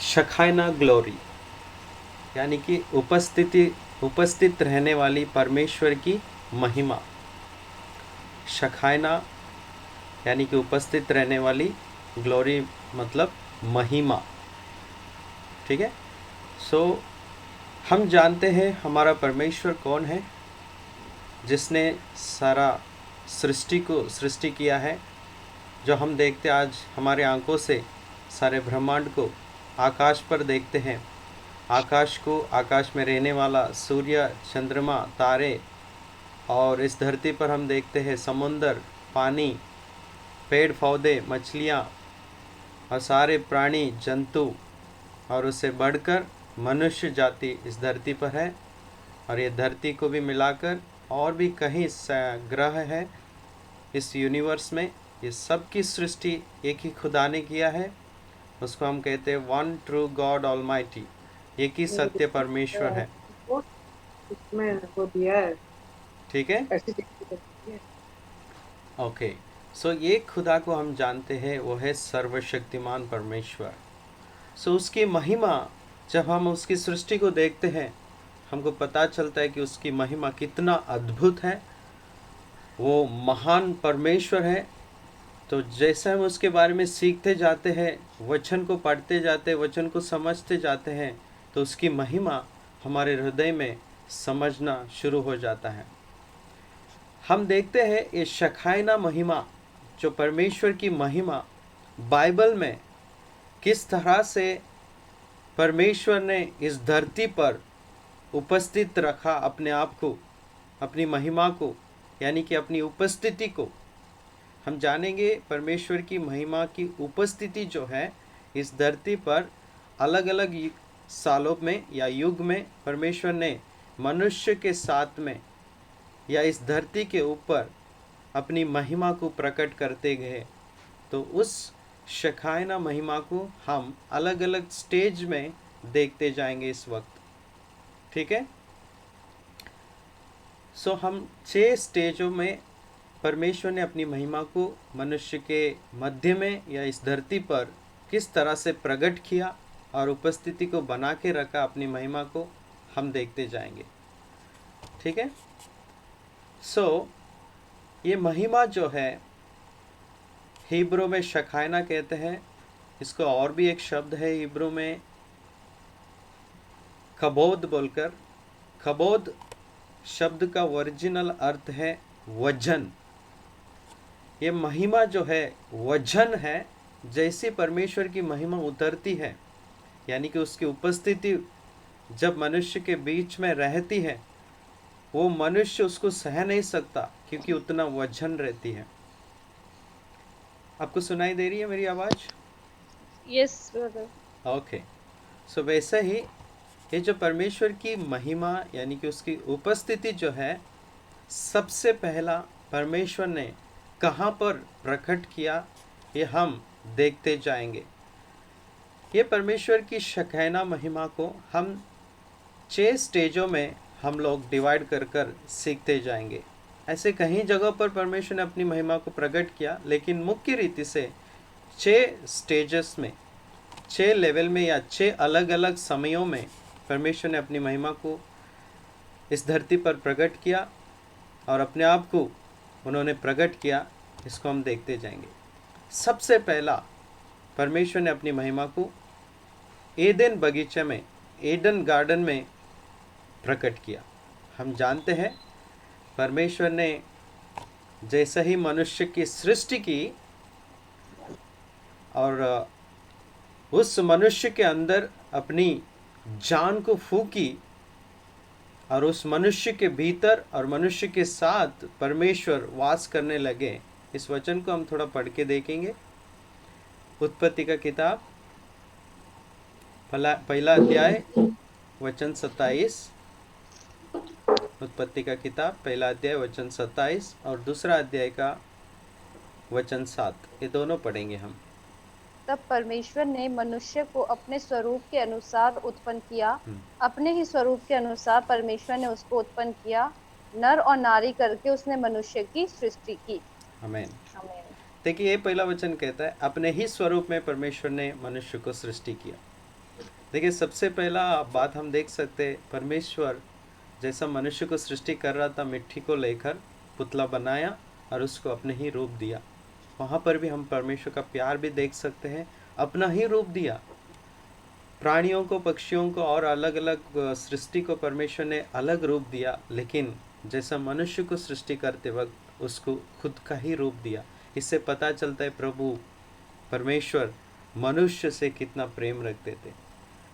शखाइना glory यानी कि उपस्थित रहने वाली परमेश्वर की महिमा। शखाइना यानी कि उपस्थित रहने वाली, ग्लोरी मतलब महिमा। ठीक है। सो हम जानते हैं हमारा परमेश्वर कौन है, जिसने सारा सृष्टि किया है। जो हम देखते आज हमारे आंखों से सारे ब्रह्मांड को आकाश पर देखते हैं, आकाश को, आकाश में रहने वाला सूर्य, चंद्रमा, तारे, और इस धरती पर हम देखते हैं समुंदर, पानी, पेड़ पौधे, मछलियाँ और सारे प्राणी जंतु, और उससे बढ़कर मनुष्य जाति इस धरती पर है। और ये धरती को भी मिलाकर और भी कहीं ग्रह है इस यूनिवर्स में। ये सब की सृष्टि एक ही खुदा ने किया है। उसको हम कहते हैं वन ट्रू गॉड ऑलमाइटी, एक ही सत्य परमेश्वर है। उसमें वो दिया है, ठीक है। ऐसी चीजें करती है। ओके। सो ये खुदा को हम जानते हैं, वो है सर्वशक्तिमान परमेश्वर। सो उसकी महिमा, जब हम उसकी सृष्टि को देखते हैं, हमको पता चलता है कि उसकी महिमा कितना अद्भुत है। वो महान परमेश्वर है। तो जैसे हम उसके बारे में सीखते जाते हैं, वचन को पढ़ते जाते हैं, वचन को समझते जाते हैं, तो उसकी महिमा हमारे हृदय में समझना शुरू हो जाता है। हम देखते हैं ये शखाइना महिमा, जो परमेश्वर की महिमा बाइबल में किस तरह से परमेश्वर ने इस धरती पर उपस्थित रखा अपने आप को, अपनी महिमा को, यानी कि अपनी उपस्थिति को। हम जानेंगे परमेश्वर की महिमा की उपस्थिति जो है इस धरती पर अलग अलग सालों में या युग में परमेश्वर ने मनुष्य के साथ में या इस धरती के ऊपर अपनी महिमा को प्रकट करते गए। तो उस शखाइना महिमा को हम अलग अलग स्टेज में देखते जाएंगे इस वक्त। ठीक है। सो हम 6 स्टेजों में परमेश्वर ने अपनी महिमा को मनुष्य के मध्य में या इस धरती पर किस तरह से प्रकट किया और उपस्थिति को बना के रखा, अपनी महिमा को हम देखते जाएंगे। ठीक है। सो ये महिमा जो है हिब्रू में शखाइना कहते हैं। इसको और भी एक शब्द है हिब्रू में कबोद बोलकर। कबोद शब्द का ओरिजिनल अर्थ है वजन। ये महिमा जो है वजन है। जैसे परमेश्वर की महिमा उतरती है, यानी कि उसकी उपस्थिति जब मनुष्य के बीच में रहती है, वो मनुष्य उसको सह नहीं सकता, क्योंकि उतना वजन रहती है। आपको सुनाई दे रही है मेरी आवाज? Yes brother. ओके। सो वैसे ही ये जो परमेश्वर की महिमा यानी कि उसकी उपस्थिति जो है, सबसे पहला परमेश्वर ने कहाँ पर प्रकट किया, ये हम देखते जाएंगे। ये परमेश्वर की शखाइना महिमा को हम 6 स्टेजों में हम लोग डिवाइड कर कर सीखते जाएंगे। ऐसे कहीं जगहों पर परमेश्वर ने अपनी महिमा को प्रकट किया, लेकिन मुख्य रीति से 6 स्टेजेस में, 6 लेवल में या 6 अलग अलग समयों में परमेश्वर ने अपनी महिमा को इस धरती पर प्रकट किया और अपने आप को उन्होंने प्रकट किया। इसको हम देखते जाएंगे। सबसे पहला परमेश्वर ने अपनी महिमा को एदन बगीचे में, एडन गार्डन में प्रकट किया। हम जानते हैं परमेश्वर ने जैसे ही मनुष्य की सृष्टि की और उस मनुष्य के अंदर अपनी जान को फूकी और उस मनुष्य के भीतर और मनुष्य के साथ परमेश्वर वास करने लगे। इस वचन को हम थोड़ा पढ़ के देखेंगे। उत्पत्ति का किताब पहला अध्याय वचन 27। उत्पत्ति का किताब पहला अध्याय वचन 27 और दूसरा अध्याय का वचन 7, ये दोनों पढ़ेंगे हम। तब परमेश्वर ने मनुष्य को अपने स्वरूप के अनुसार उत्पन्न किया, अपने ही स्वरूप के अनुसार परमेश्वर ने उसको उत्पन्न किया, नर और नारी करके उसने मनुष्य की सृष्टि की। आमीन। आमीन। देखिए ये पहला वचन कहता है अपने ही स्वरूप में परमेश्वर ने मनुष्य को सृष्टि किया। देखिए, सबसे पहला बात हम देख सकते हैं, परमेश्वर जैसा मनुष्य को सृष्टि कर रहा था, मिट्टी को लेकर पुतला बनाया और उसको अपने ही रूप दिया। वहाँ पर भी हम परमेश्वर का प्यार भी देख सकते हैं, अपना ही रूप दिया। प्राणियों को, पक्षियों को और अलग अलग सृष्टि को परमेश्वर ने अलग रूप दिया, लेकिन जैसा मनुष्य को सृष्टि करते वक्त उसको खुद का ही रूप दिया। इससे पता चलता है प्रभु परमेश्वर मनुष्य से कितना प्रेम रखते थे।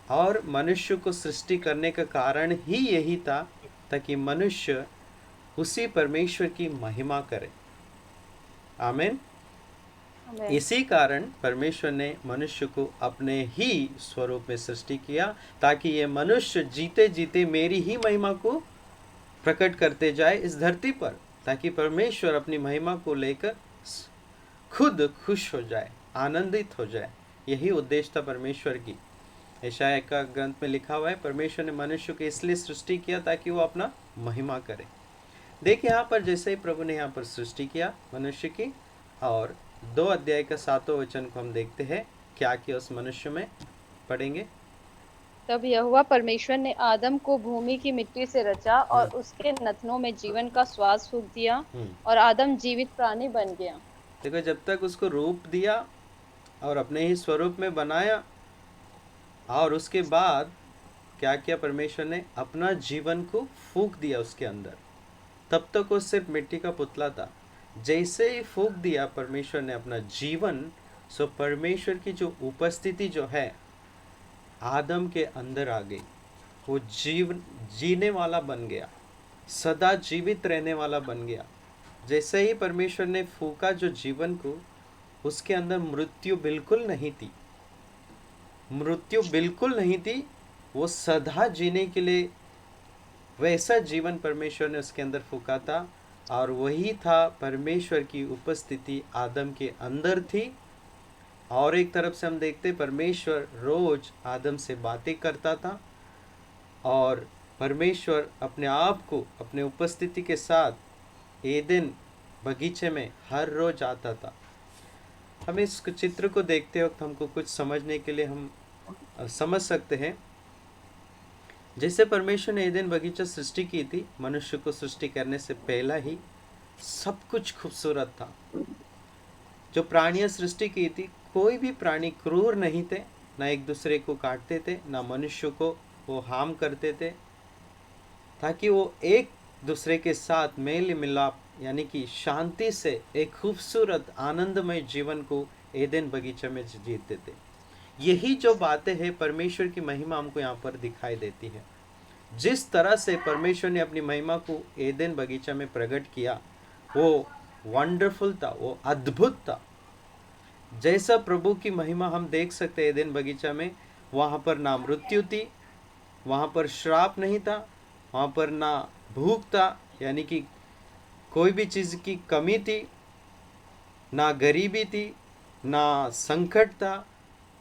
और मनुष्य को सृष्टि करने का कारण ही यही था, ताकि मनुष्य उसी परमेश्वर की महिमा करे। आमीन। आमेन। इसी कारण परमेश्वर ने मनुष्य को अपने ही स्वरूप में सृष्टि किया, ताकि ये मनुष्य जीते जीते मेरी ही महिमा को प्रकट करते जाए इस धरती पर, ताकि परमेश्वर अपनी महिमा को लेकर खुद खुश हो जाए, आनंदित हो जाए। यही उद्देश्य था परमेश्वर की। यशायाह का ग्रंथ में लिखा हुआ है, परमेश्वर ने मनुष्य को इसलिए सृष्टि किया ताकि वो अपना महिमा करे। देखिए यहाँ पर जैसे ही प्रभु ने यहाँ पर सृष्टि किया मनुष्य की, और 2 अध्याय का 7वां वचन को हम देखते हैं, क्या किया उस मनुष्य में, पढ़ेंगे। तब यहोवा परमेश्वर ने आदम को भूमि की मिट्टी से रचा और उसके नथनों में जीवन का श्वास फूंक दिया, और आदम जीवित प्राणी बन गया। देखो, जब तक उसको रूप दिया और अपने ही स्वरूप में बनाया, और उसके बाद क्या किया परमेश्वर ने, अपना जीवन को फूंक दिया उसके अंदर। तब तक वो सिर्फ मिट्टी का पुतला था। जैसे ही फूंक दिया परमेश्वर ने अपना जीवन, सो परमेश्वर की जो उपस्थिति जो है आदम के अंदर आ गई। वो जीने वाला बन गया, सदा जीवित रहने वाला बन गया। जैसे ही परमेश्वर ने फूंका जो जीवन को, उसके अंदर मृत्यु बिल्कुल नहीं थी, मृत्यु बिल्कुल नहीं थी। वो सदा जीने के लिए वैसा जीवन परमेश्वर ने उसके अंदर फूंका था, और वही था परमेश्वर की उपस्थिति आदम के अंदर थी। और एक तरफ से हम देखते परमेश्वर रोज आदम से बातें करता था, और परमेश्वर अपने आप को अपने उपस्थिति के साथ एदेन बगीचे में हर रोज आता था। हम इस चित्र को देखते वक्त हमको कुछ समझने के लिए हम समझ सकते हैं। जैसे परमेश्वर ने एदेन बगीचा सृष्टि की थी, मनुष्य को सृष्टि करने से पहला ही सब कुछ खूबसूरत था। जो प्राणियां सृष्टि की थी, कोई भी प्राणी क्रूर नहीं थे, ना एक दूसरे को काटते थे, ना मनुष्य को वो हार्म करते थे, ताकि वो एक दूसरे के साथ मेल मिलाप यानी कि शांति से एक खूबसूरत आनंदमय जीवन को एदेन बगीचे में जीते थे। यही जो बातें हैं, परमेश्वर की महिमा हमको यहाँ पर दिखाई देती है। जिस तरह से परमेश्वर ने अपनी महिमा को एदेन बगीचा में प्रकट किया, वो वंडरफुल था, वो अद्भुत था। जैसा प्रभु की महिमा हम देख सकते हैं एदेन बगीचा में, वहाँ पर ना मृत्यु थी, वहाँ पर श्राप नहीं था, वहाँ पर ना भूख था, यानी कि कोई भी चीज़ की कमी थी, ना गरीबी थी, ना संकट था,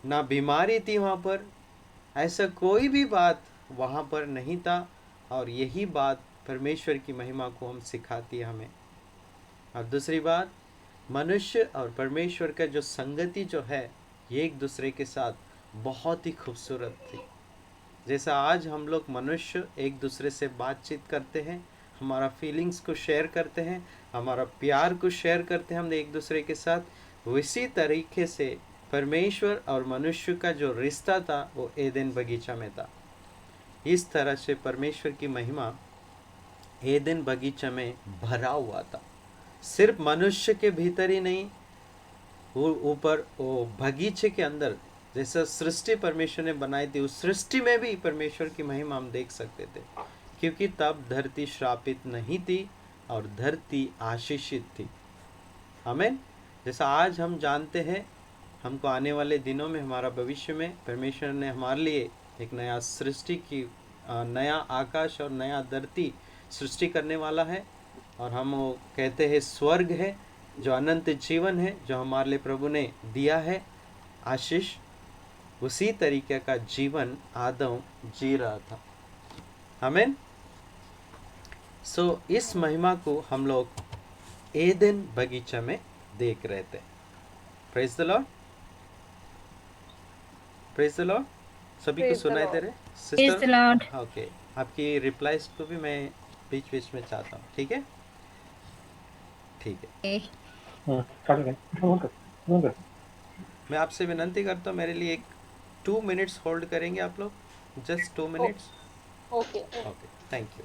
ना बीमारी थी। वहाँ पर ऐसा कोई भी बात वहाँ पर नहीं था। और यही बात परमेश्वर की महिमा को हम सिखाती है हमें। और दूसरी बात, मनुष्य और परमेश्वर का जो संगति जो है, ये एक दूसरे के साथ बहुत ही खूबसूरत थी। जैसा आज हम लोग मनुष्य एक दूसरे से बातचीत करते हैं, हमारा फीलिंग्स को शेयर करते हैं, हमारा प्यार को शेयर करते हैं हम एक दूसरे के साथ, उसी तरीके से परमेश्वर और मनुष्य का जो रिश्ता था वो एदेन बगीचा में था। इस तरह से परमेश्वर की महिमा एदेन बगीचा में भरा हुआ था। सिर्फ मनुष्य के भीतर ही नहीं, वो ऊपर वो बगीचे के अंदर जैसा सृष्टि परमेश्वर ने बनाई थी, उस सृष्टि में भी परमेश्वर की महिमा हम देख सकते थे, क्योंकि तब धरती श्रापित नहीं थी और धरती आशीषित थी। आमीन। जैसा आज हम जानते हैं, हमको आने वाले दिनों में, हमारा भविष्य में परमेश्वर ने हमारे लिए एक नया सृष्टि की, नया आकाश और नया धरती सृष्टि करने वाला है। और हम वो कहते हैं स्वर्ग है, जो अनंत जीवन है, जो हमारे लिए प्रभु ने दिया है आशीष। उसी तरीके का जीवन आदम जी रहा था। आमीन। सो इस महिमा को हम लोग एदेन बगीचा में देख रहे थे। Praise the Lord, praise the Lord. सभी को प्रेज द सुनाई दे लॉर्ड। रहे praise the sister? Lord. Okay, आपकी रिप्लाईज को भी मैं बीच बीच में चाहता हूँ, ठीक है? ठीक है, मैं आपसे विनंती करता हूँ, मेरे लिए एक 2 मिनट्स होल्ड करेंगे आप लोग? Just 2 minutes. Okay. Okay, thank you.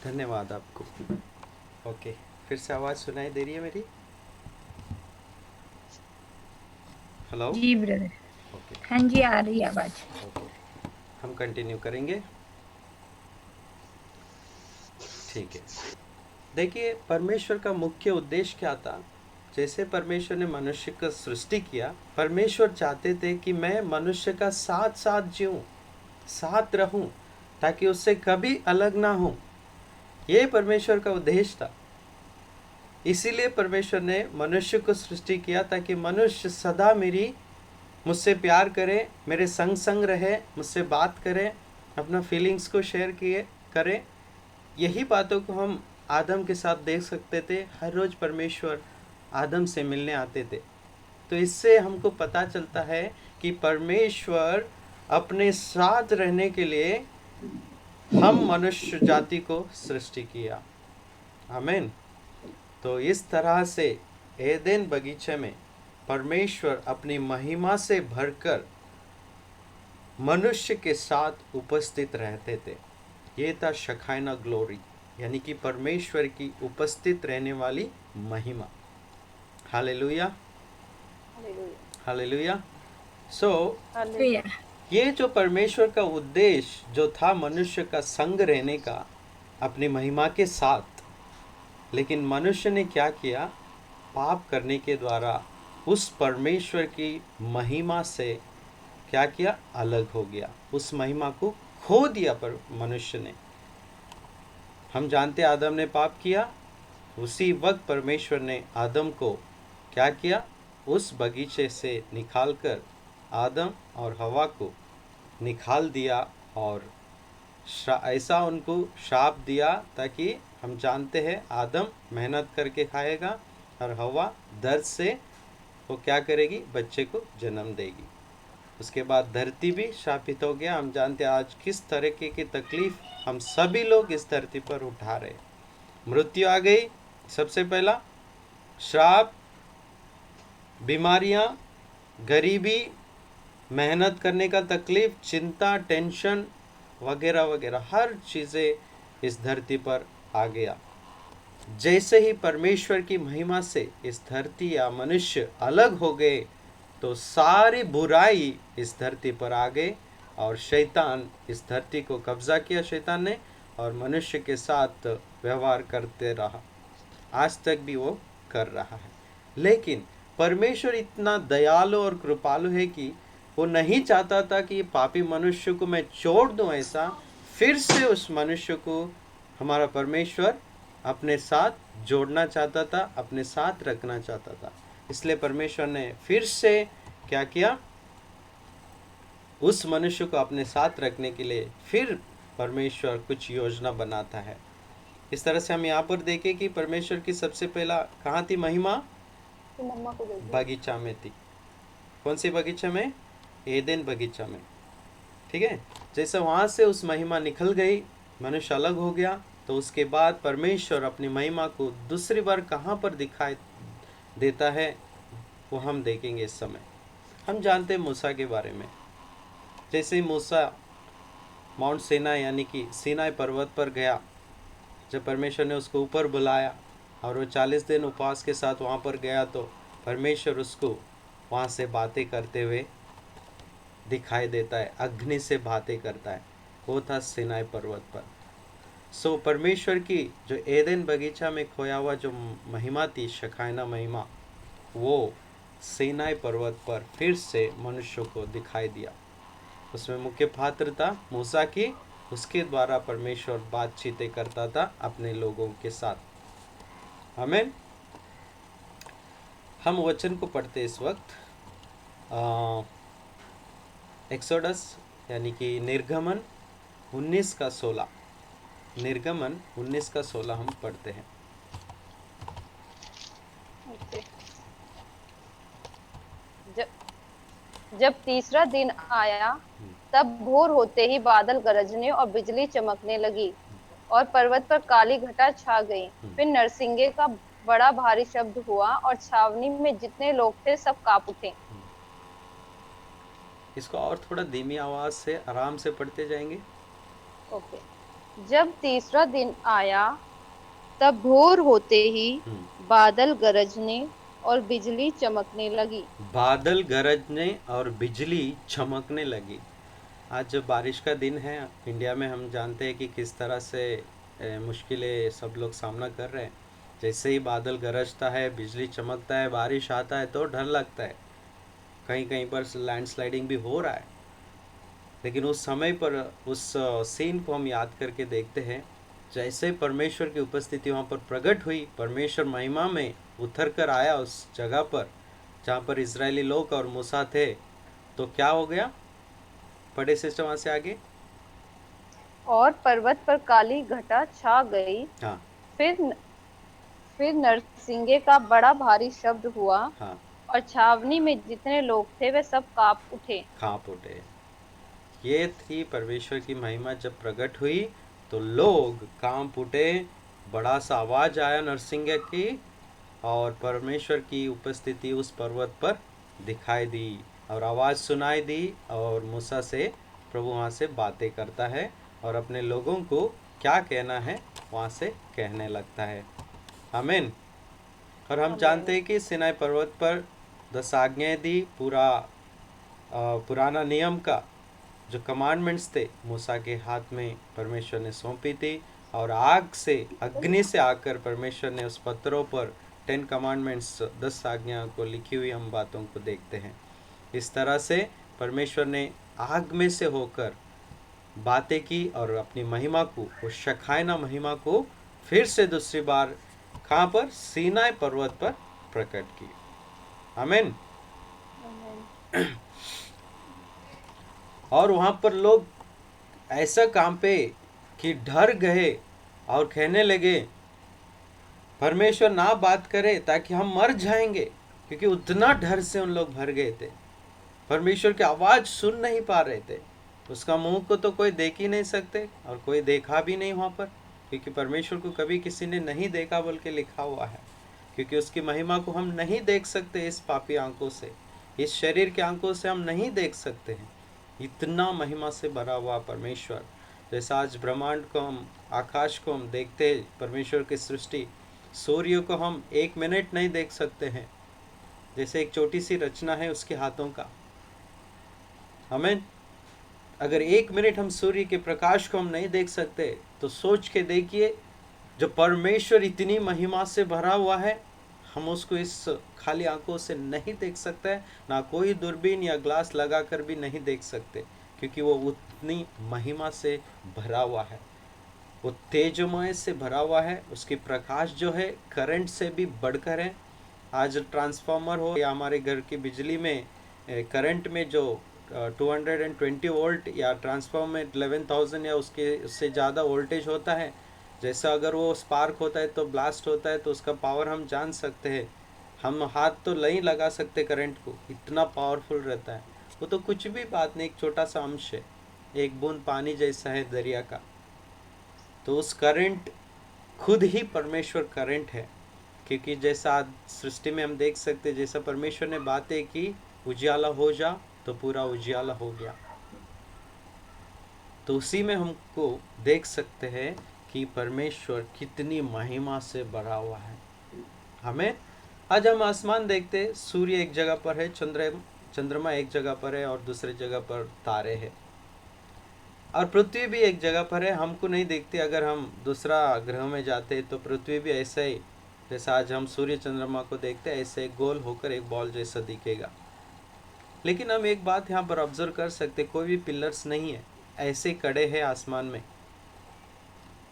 धन्यवाद आपको। ओके, फिर से आवाज़ सुनाई दे रही है मेरी? हेलो? जी ब्रदर। ओके, हाँ जी, आ रही है आवाज। ओके, हम कंटिन्यू करेंगे। ठीक है, देखिए परमेश्वर का मुख्य उद्देश्य क्या था। जैसे परमेश्वर ने मनुष्य का सृष्टि किया, परमेश्वर चाहते थे कि मैं मनुष्य का साथ साथ जीऊँ, साथ रहूं, ताकि उससे कभी अलग ना हूं। ये परमेश्वर का उद्देश्य था। इसीलिए परमेश्वर ने मनुष्य को सृष्टि किया, ताकि मनुष्य सदा मुझसे प्यार करे, मेरे संग संग रहे, मुझसे बात करे, अपना फीलिंग्स को शेयर करे। यही बातों को हम आदम के साथ देख सकते थे। हर रोज़ परमेश्वर आदम से मिलने आते थे। तो इससे हमको पता चलता है कि परमेश्वर अपने साथ रहने के लिए हम मनुष्य जाति को सृष्टि किया। आमीन। तो इस तरह से एदेन बगीचे में परमेश्वर अपनी महिमा से भरकर मनुष्य के साथ उपस्थित रहते थे। ये था शखाइना ग्लोरी, यानी कि परमेश्वर की उपस्थित रहने वाली महिमा। Hallelujah, hallelujah. सो ये जो परमेश्वर का उद्देश्य जो था मनुष्य का संग रहने का अपनी महिमा के साथ, लेकिन मनुष्य ने क्या किया? पाप करने के द्वारा उस परमेश्वर की महिमा से क्या किया? अलग हो गया, उस महिमा को खो दिया पर मनुष्य ने। हम जानते आदम ने पाप किया, उसी वक्त परमेश्वर ने आदम को क्या किया? उस बगीचे से निकालकर आदम और हवा को निकाल दिया और ऐसा उनको श्राप दिया, ताकि हम जानते हैं आदम मेहनत करके खाएगा और हवा दर्द से वो क्या करेगी? बच्चे को जन्म देगी। उसके बाद धरती भी शापित हो गया। हम जानते हैं आज किस तरीके की तकलीफ हम सभी लोग इस धरती पर उठा रहे। मृत्यु आ गई, सबसे पहला श्राप, बीमारियां, गरीबी, मेहनत करने का तकलीफ, चिंता, टेंशन वगैरह वगैरह हर चीज़ें इस धरती पर आ गया। जैसे ही परमेश्वर की महिमा से इस धरती या मनुष्य अलग हो गए, तो सारी बुराई इस धरती पर आ गए और शैतान इस धरती को कब्जा किया, शैतान ने, और मनुष्य के साथ व्यवहार करते रहा। आज तक भी वो कर रहा है। लेकिन परमेश्वर इतना दयालु और कृपालु है कि वो नहीं चाहता था कि पापी मनुष्य को मैं छोड़ दूं। ऐसा फिर से उस मनुष्य को हमारा परमेश्वर अपने साथ जोड़ना चाहता था, अपने साथ रखना चाहता था। इसलिए परमेश्वर ने फिर से क्या किया, उस मनुष्य को अपने साथ रखने के लिए फिर परमेश्वर कुछ योजना बनाता है। इस तरह से हम यहाँ पर देखें कि परमेश्वर की सबसे पहला कहाँ थी महिमा, तो मम्मा को दे दिया। बगीचा में थी। कौन सी बगीचा में, एदेन बगीचा में, ठीक है। जैसे वहाँ से उस महिमा निकल गई, मनुष्य अलग हो गया, तो उसके बाद परमेश्वर अपनी महिमा को दूसरी बार कहाँ पर दिखाई देता है वो हम देखेंगे इस समय। हम जानते हैं मूसा के बारे में। जैसे ही मूसा माउंट सीनाई यानी कि सीनाई पर्वत पर गया, जब परमेश्वर ने उसको ऊपर बुलाया और वो 40 दिन उपवास के साथ वहाँ पर गया, तो परमेश्वर उसको वहाँ से बातें करते हुए दिखाई देता है, अग्नि से बातें करता है। वो था सीनाई पर्वत पर। सो परमेश्वर की जो एदेन बगीचा में खोया हुआ जो महिमा थी, शखाना महिमा, वो सीनाई पर्वत पर फिर से मनुष्य को दिखाई दिया। उसमें मुख्य पात्र था मूसा की, उसके द्वारा परमेश्वर बातचीतें करता था अपने लोगों के साथ। आमीन। हम वचन को पढ़ते इस वक्त एक्सोडस यानी कि निर्गमन 19 का 16, निर्गमन 19 का 16 हम पढ़ते हैं। ओके। जब जब तीसरा दिन आया, तब भोर होते ही बादल गरजने और बिजली चमकने लगी और पर्वत पर काली घटा छा गई। फिर नरसिंगे का बड़ा भारी शब्द हुआ और छावनी में जितने लोग थे सब कांप उठे। इसको और थोड़ा धीमी आवाज से आराम से पढ़ते जाएंगे। ओके। जब तीसरा दिन आया, तब भोर होते ही बादल गरजने और बिजली चमकने लगी। बादल गरजने और बिजली चमकने लगी। आज जब बारिश का दिन है इंडिया में, हम जानते हैं कि किस तरह से मुश्किलें सब लोग सामना कर रहे हैं। जैसे ही बादल गरजता है, बिजली चमकता है, बारिश आता है, तो डर लगता है। कहीं कहीं पर लैंडस्लाइडिंग भी हो रहा है। लेकिन उस समय पर उस सीन को हम याद करके देखते हैं, जैसे परमेश्वर की उपस्थिति वहाँ पर प्रकट हुई, परमेश्वर महिमा में उतर कर आया उस जगह पर जहाँ पर इजरायली लोग और मूसा थे, तो क्या हो गया। पढ़े सिस्टम वहाँ से आगे। और पर्वत पर काली घटा छा गई। हाँ फिर फिर नरसिंगे का बड़ा भारी शब्द हुआ हाँ, और छावनी में जितने लोग थे वे सब कांप उठे। कांप उठे। ये थी परमेश्वर की महिमा जब प्रकट हुई, तो लोग कांप उठे। बड़ा सा आवाज आया नरसिंह की, और परमेश्वर की उपस्थिति उस पर्वत पर दिखाई दी और आवाज़ सुनाई दी, और मूसा से प्रभु वहाँ से बातें करता है और अपने लोगों को क्या कहना है वहाँ से कहने लगता है। आमीन। और हम जानते आमीन। हैं कि सिनाई पर्वत पर 10 आज्ञाएं दी, पूरा पुराना नियम का जो कमांडमेंट्स थे मूसा के हाथ में परमेश्वर ने सौंपी थी, और आग से, अग्नि से आकर परमेश्वर ने उस पत्थरों पर 10 कमांडमेंट्स, 10 आज्ञा को लिखी हुई हम बातों को देखते हैं। इस तरह से परमेश्वर ने आग में से होकर बातें की और अपनी महिमा को, वो शखाना महिमा को फिर से दूसरी बार कहाँ पर, सीनाई पर्वत पर प्रकट की। आमीन। आमीन। और वहाँ पर लोग ऐसा कांपे कि डर गए और कहने लगे परमेश्वर ना बात करे ताकि हम मर जाएंगे, क्योंकि उतना डर से उन लोग भर गए थे। परमेश्वर की आवाज़ सुन नहीं पा रहे थे। उसका मुंह को तो कोई देख ही नहीं सकते और कोई देखा भी नहीं वहाँ पर, क्योंकि परमेश्वर को कभी किसी ने नहीं देखा बोल के लिखा हुआ है। क्योंकि उसकी महिमा को हम नहीं देख सकते इस पापी आंखों से, इस शरीर के आंखों से हम नहीं देख सकते हैं। इतना महिमा से भरा हुआ परमेश्वर, जैसा आज ब्रह्मांड को हम, आकाश को हम देखते हैं, परमेश्वर की सृष्टि, सूर्य को हम 1 मिनट नहीं देख सकते हैं, जैसे एक छोटी सी रचना है उसके हाथों का। हमें अगर 1 मिनट हम सूर्य के प्रकाश को हम नहीं देख सकते, तो सोच के देखिए जो परमेश्वर इतनी महिमा से भरा हुआ है, हम उसको इस खाली आंखों से नहीं देख सकते हैं, ना कोई दूरबीन या ग्लास लगाकर भी नहीं देख सकते, क्योंकि वो उतनी महिमा से भरा हुआ है, वो तेजमय से भरा हुआ है। उसकी प्रकाश जो है करंट से भी बढ़कर है। आज ट्रांसफार्मर हो या हमारे घर की बिजली में करंट में जो 220 वोल्ट या ट्रांसफार्मर में 11,000 या उससे ज़्यादा वोल्टेज होता है, जैसा अगर वो स्पार्क होता है तो ब्लास्ट होता है, तो उसका पावर हम जान सकते हैं। हम हाथ तो नहीं लगा सकते करंट को, इतना पावरफुल रहता है वो। तो कुछ भी बात नहीं, एक छोटा सा अंश है, एक बूंद पानी जैसा है दरिया का। तो उस करंट खुद ही परमेश्वर करंट है, क्योंकि जैसा आज सृष्टि में हम देख सकते, जैसा परमेश्वर ने बातें की उजियाला हो जा, तो पूरा उजियाला हो गया। तो उसी में हमको देख सकते हैं कि परमेश्वर कितनी महिमा से भरा हुआ है। हमें आज हम आसमान देखते, सूर्य एक जगह पर है, चंद्रमा एक जगह पर है और दूसरे जगह पर तारे हैं, और पृथ्वी भी एक जगह पर है, हमको नहीं देखते। अगर हम दूसरा ग्रह में जाते तो पृथ्वी भी ऐसा ही, जैसा आज हम सूर्य चंद्रमा को देखते हैं, ऐसे गोल होकर एक बॉल जैसा दिखेगा। लेकिन हम एक बात यहाँ पर ऑब्जर्व कर सकते, कोई भी पिलर्स नहीं है, ऐसे खड़े हैं आसमान में,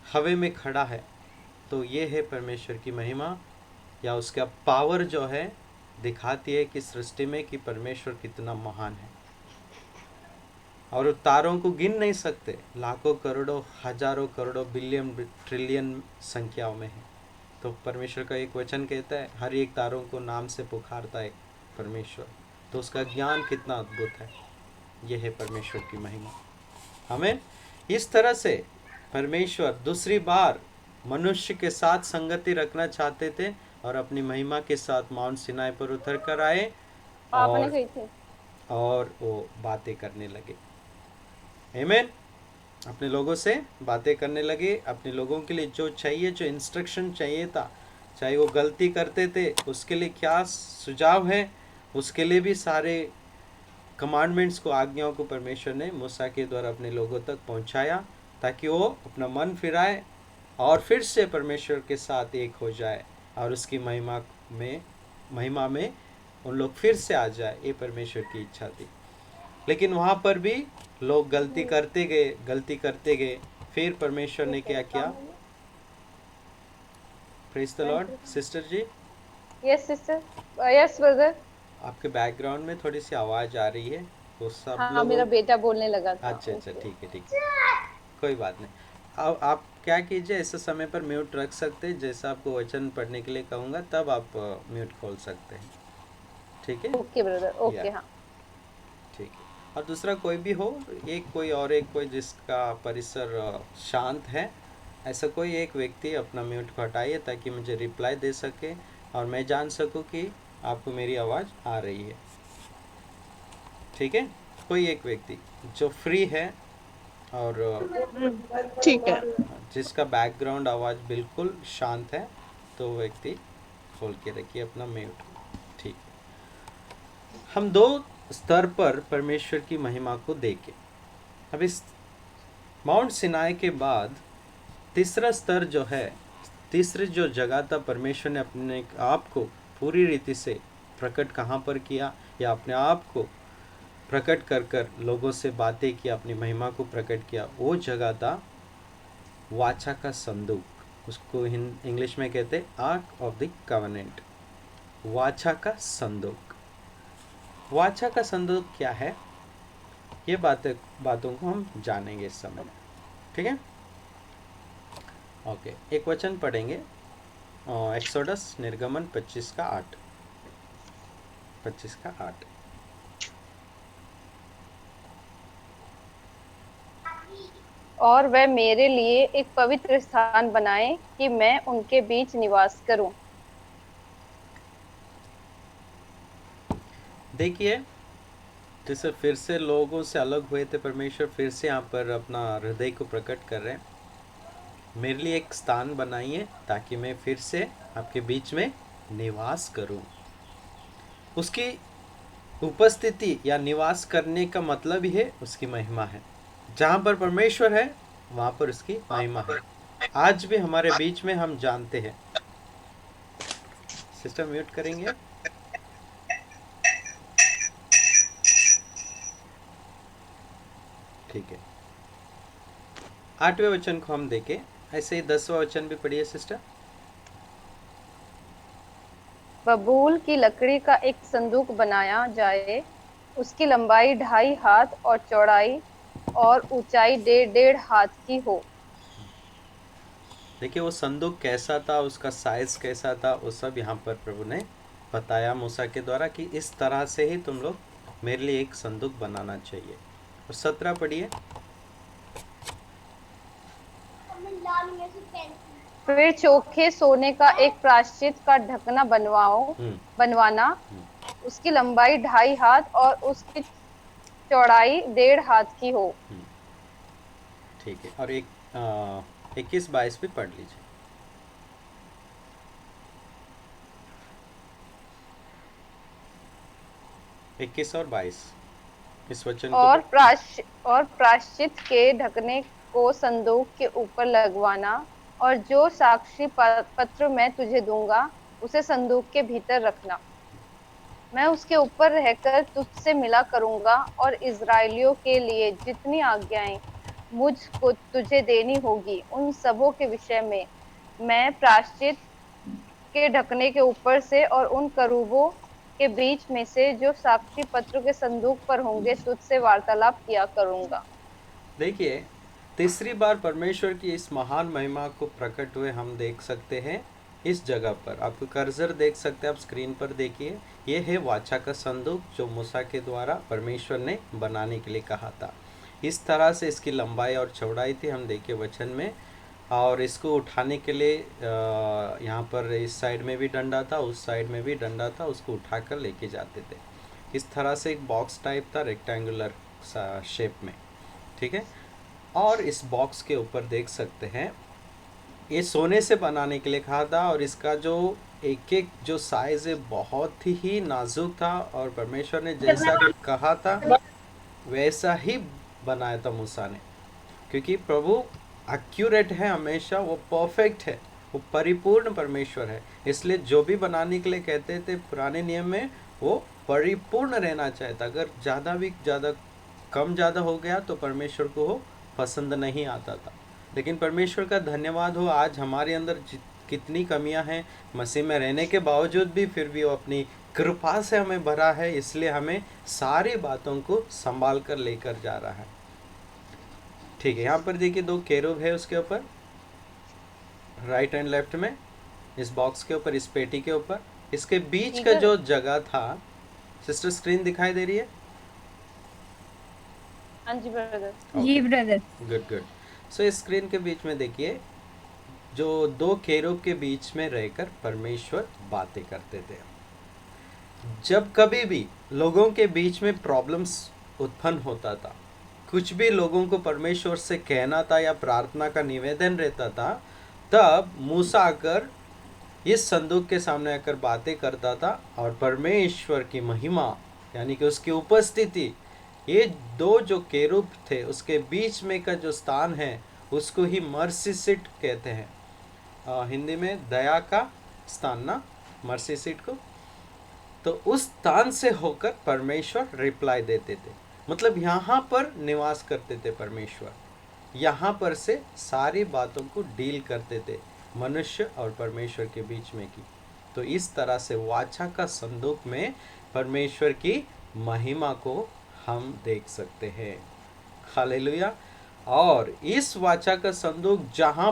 हवे में खड़ा है। तो ये है परमेश्वर की महिमा, या उसका पावर जो है दिखाती है कि सृष्टि में कि परमेश्वर कितना महान है। और तारों को गिन नहीं सकते, लाखों करोड़ों हजारों करोड़ों बिलियन ट्रिलियन संख्याओं में है। तो परमेश्वर का एक वचन कहता है, हर एक तारों को नाम से पुकारता है परमेश्वर। तो उसका ज्ञान कितना अद्भुत है। यह है परमेश्वर की महिमा। हमें इस तरह से परमेश्वर दूसरी बार मनुष्य के साथ संगति रखना चाहते थे, और अपनी महिमा के साथ माउंट सिनाई पर उतर कर आए, आपने कही थी। और वो बातें करने लगे। आमीन। अपने लोगों से बातें करने लगे, अपने लोगों के लिए जो चाहिए, जो इंस्ट्रक्शन चाहिए था, चाहे वो गलती करते थे उसके लिए क्या सुझाव है, उसके लिए भी सारे कमांडमेंट्स को, आज्ञाओं को परमेश्वर ने मूसा के द्वारा अपने लोगों तक पहुंचाया, ताकि वो अपना मन फिराए और फिर से परमेश्वर के साथ एक हो जाए, और उसकी महिमा में उन लोग फिर से आ जाए। ये परमेश्वर की इच्छा थी। लेकिन वहाँ पर भी लोग गलती करते गए। फिर परमेश्वर ने क्या किया? Praise the lord. Sister ji, yes sister, yes brother. आपके बैकग्राउंड में थोड़ी सी आवाज़ आ रही है, तो सब हाँ, लोगों। मेरा बेटा बोलने लगा था, अच्छा अच्छा, ओके। ठीक है ठीक है, कोई बात नहीं। अब आप क्या कीजिए, ऐसे समय पर म्यूट रख सकते हैं, जैसा आपको वचन पढ़ने के लिए कहूँगा तब आप म्यूट खोल सकते हैं। ठीक है, ओके ब्रदर, या ओके, हाँ। ठीक है। और दूसरा कोई भी हो, एक कोई जिसका परिसर शांत है, ऐसा कोई एक व्यक्ति अपना म्यूट को हटाइए, ताकि मुझे रिप्लाई दे सके और मैं जान सकूं कि आपको मेरी आवाज़ आ रही है। ठीक है, कोई एक व्यक्ति जो फ्री है और ठीक है। जिसका बैकग्राउंड आवाज़ बिल्कुल शांत है, तो वो व्यक्ति खोल के रखिए अपना म्यूट। ठीक। हम दो स्तर पर परमेश्वर की महिमा को देखें। अब इस माउंट सिनाई के बाद तीसरा स्तर जो है, तीसरी जो जगह था, परमेश्वर ने अपने आप को पूरी रीति से प्रकट कहाँ पर किया, या अपने आप को प्रकट कर कर लोगों से बातें की, अपनी महिमा को प्रकट किया, वो जगह था वाचा का संदूक। उसको इंग्लिश में कहते आर्क ऑफ द कवनेंट। वाचा का संदूक। वाचा का संदूक क्या है, ये बातों को हम जानेंगे इस समय। ठीक है, ओके। एक वचन पढ़ेंगे, एक्सोडस निर्गमन 25 का 8। 25 का 8। और वह मेरे लिए एक पवित्र स्थान बनाए कि मैं उनके बीच निवास करूं। देखिए, जैसे फिर से लोगों से अलग हुए थे, परमेश्वर फिर से यहाँ पर अपना हृदय को प्रकट कर रहे हैं। मेरे लिए एक स्थान बनाइए ताकि मैं फिर से आपके बीच में निवास करूं। उसकी उपस्थिति या निवास करने का मतलब ही है उसकी महिमा है। जहाँ पर परमेश्वर है वहाँ पर उसकी महिमा है। आज भी हमारे बीच में हम जानते हैं। सिस्टम म्यूट करेंगे। ठीक है, 8वें वचन को हम देखें, ऐसे ही 10वां वचन भी पढ़िए सिस्टर। बबूल की लकड़ी का एक संदूक बनाया जाए, उसकी लंबाई 2.5 हाथ और चौड़ाई और ऊंचाई 1.5 हाथ की हो। देखिए वो संदूक कैसा था, उसका साइज कैसा था, वो सब यहाँ पर प्रभु ने बताया मूसा के द्वारा कि इस तरह से ही तुम लोग मेरे लिए एक संदूक बनाना चाहिए। और 17 पढ़िए। फिर चोखे सोने का एक प्रायश्चित का ढकना हम्म। बनवाना, हम्म। उसकी लंबाई 2.5 हाथ और उसकी चौड़ाई 1.5 हाथ की हो। हम्म। ठीक है। और 21-22 भी पढ़ लीजिए। 21 और 22 इस वचन को पढ़। और प्रायश्चित के ढकने को संदूक के ऊपर लगवाना, और जो साक्षी पत्र मैं तुझे दूंगा उसे संदूक के भीतर रखना। मैं उसके ऊपर रहकर तुझसे मिला करूंगा, और इस्राएलियों के लिए जितनी आज्ञाएं मुझको तुझे देनी होगी उन सबों के विषय में मैं प्रायश्चित के ढकने के ऊपर से और उन करूबों के बीच में से जो साक्षी पत्र के संदूक पर होंगे तुझसे वार्तालाप किया करूंगा। देखिए तीसरी बार परमेश्वर की इस महान महिमा को प्रकट हुए हम देख सकते हैं इस जगह पर। आपको कर्सर देख सकते हैं, आप स्क्रीन पर देखिए। ये है वाचा का संदूक जो मूसा के द्वारा परमेश्वर ने बनाने के लिए कहा था। इस तरह से इसकी लंबाई और चौड़ाई थी, हम देखिए वचन में। और इसको उठाने के लिए यहाँ पर इस साइड में भी डंडा था, उस साइड में भी डंडा था, उसको उठाकर लेके जाते थे। इस तरह से एक बॉक्स टाइप था, रेक्टेंगुलर सा शेप में। ठीक है। और इस बॉक्स के ऊपर देख सकते हैं ये सोने से बनाने के लिए कहा था, और इसका जो एक एक जो साइज है बहुत ही नाजुक था, और परमेश्वर ने जैसा कहा था वैसा ही बनाया था मूसा ने। क्योंकि प्रभु एक्यूरेट है, हमेशा वो परफेक्ट है, वो परिपूर्ण परमेश्वर है। इसलिए जो भी बनाने के लिए कहते थे पुराने नियम में, वो परिपूर्ण रहना चाहता। अगर ज़्यादा कम ज़्यादा हो गया तो परमेश्वर को वो पसंद नहीं आता था। लेकिन परमेश्वर का धन्यवाद हो, आज हमारे अंदर कितनी कमियां हैं, मसीह में रहने के बावजूद भी फिर भी वो अपनी कृपा से हमें भरा है। इसलिए हमें सारी बातों को संभाल कर लेकर जा रहा है। ठीक है। यहाँ पर देखिए 2 केरूब है उसके ऊपर, राइट एंड लेफ्ट में, इस बॉक्स के ऊपर, इस पेटी के ऊपर। इसके बीच का इधर। जो जगह था, सिस्टर स्क्रीन दिखाई दे रही है? हाँ जी ब्रदर। जी ब्रदर। Good good. सो इस स्क्रीन के बीच में देखिए जो 2 केरूब के बीच में रहकर परमेश्वर बातें करते थे। जब कभी भी लोगों के बीच में प्रॉब्लम्स उत्पन्न होता था, कुछ भी लोगों को परमेश्वर से कहना था या प्रार्थना का निवेदन रहता था, तब मूसा आकर इस संदूक के सामने आकर बातें करता था, और परमेश्वर की महिमा यानी कि उसकी उपस्थिति, ये 2 जो केरूब थे उसके बीच में का जो स्थान है उसको ही मर्सी सीट कहते हैं। हिंदी में दया का स्थान ना, मर्सी सीट को। तो उस स्थान से होकर परमेश्वर रिप्लाई देते थे, मतलब यहाँ पर निवास करते थे परमेश्वर, यहाँ पर से सारी बातों को डील करते थे मनुष्य और परमेश्वर के बीच में की। तो इस तरह से वाचा का संदूक में परमेश्वर की महिमा को हम देख सकते हैं। हालेलुया। और इस वाचा का संदूक जहाँ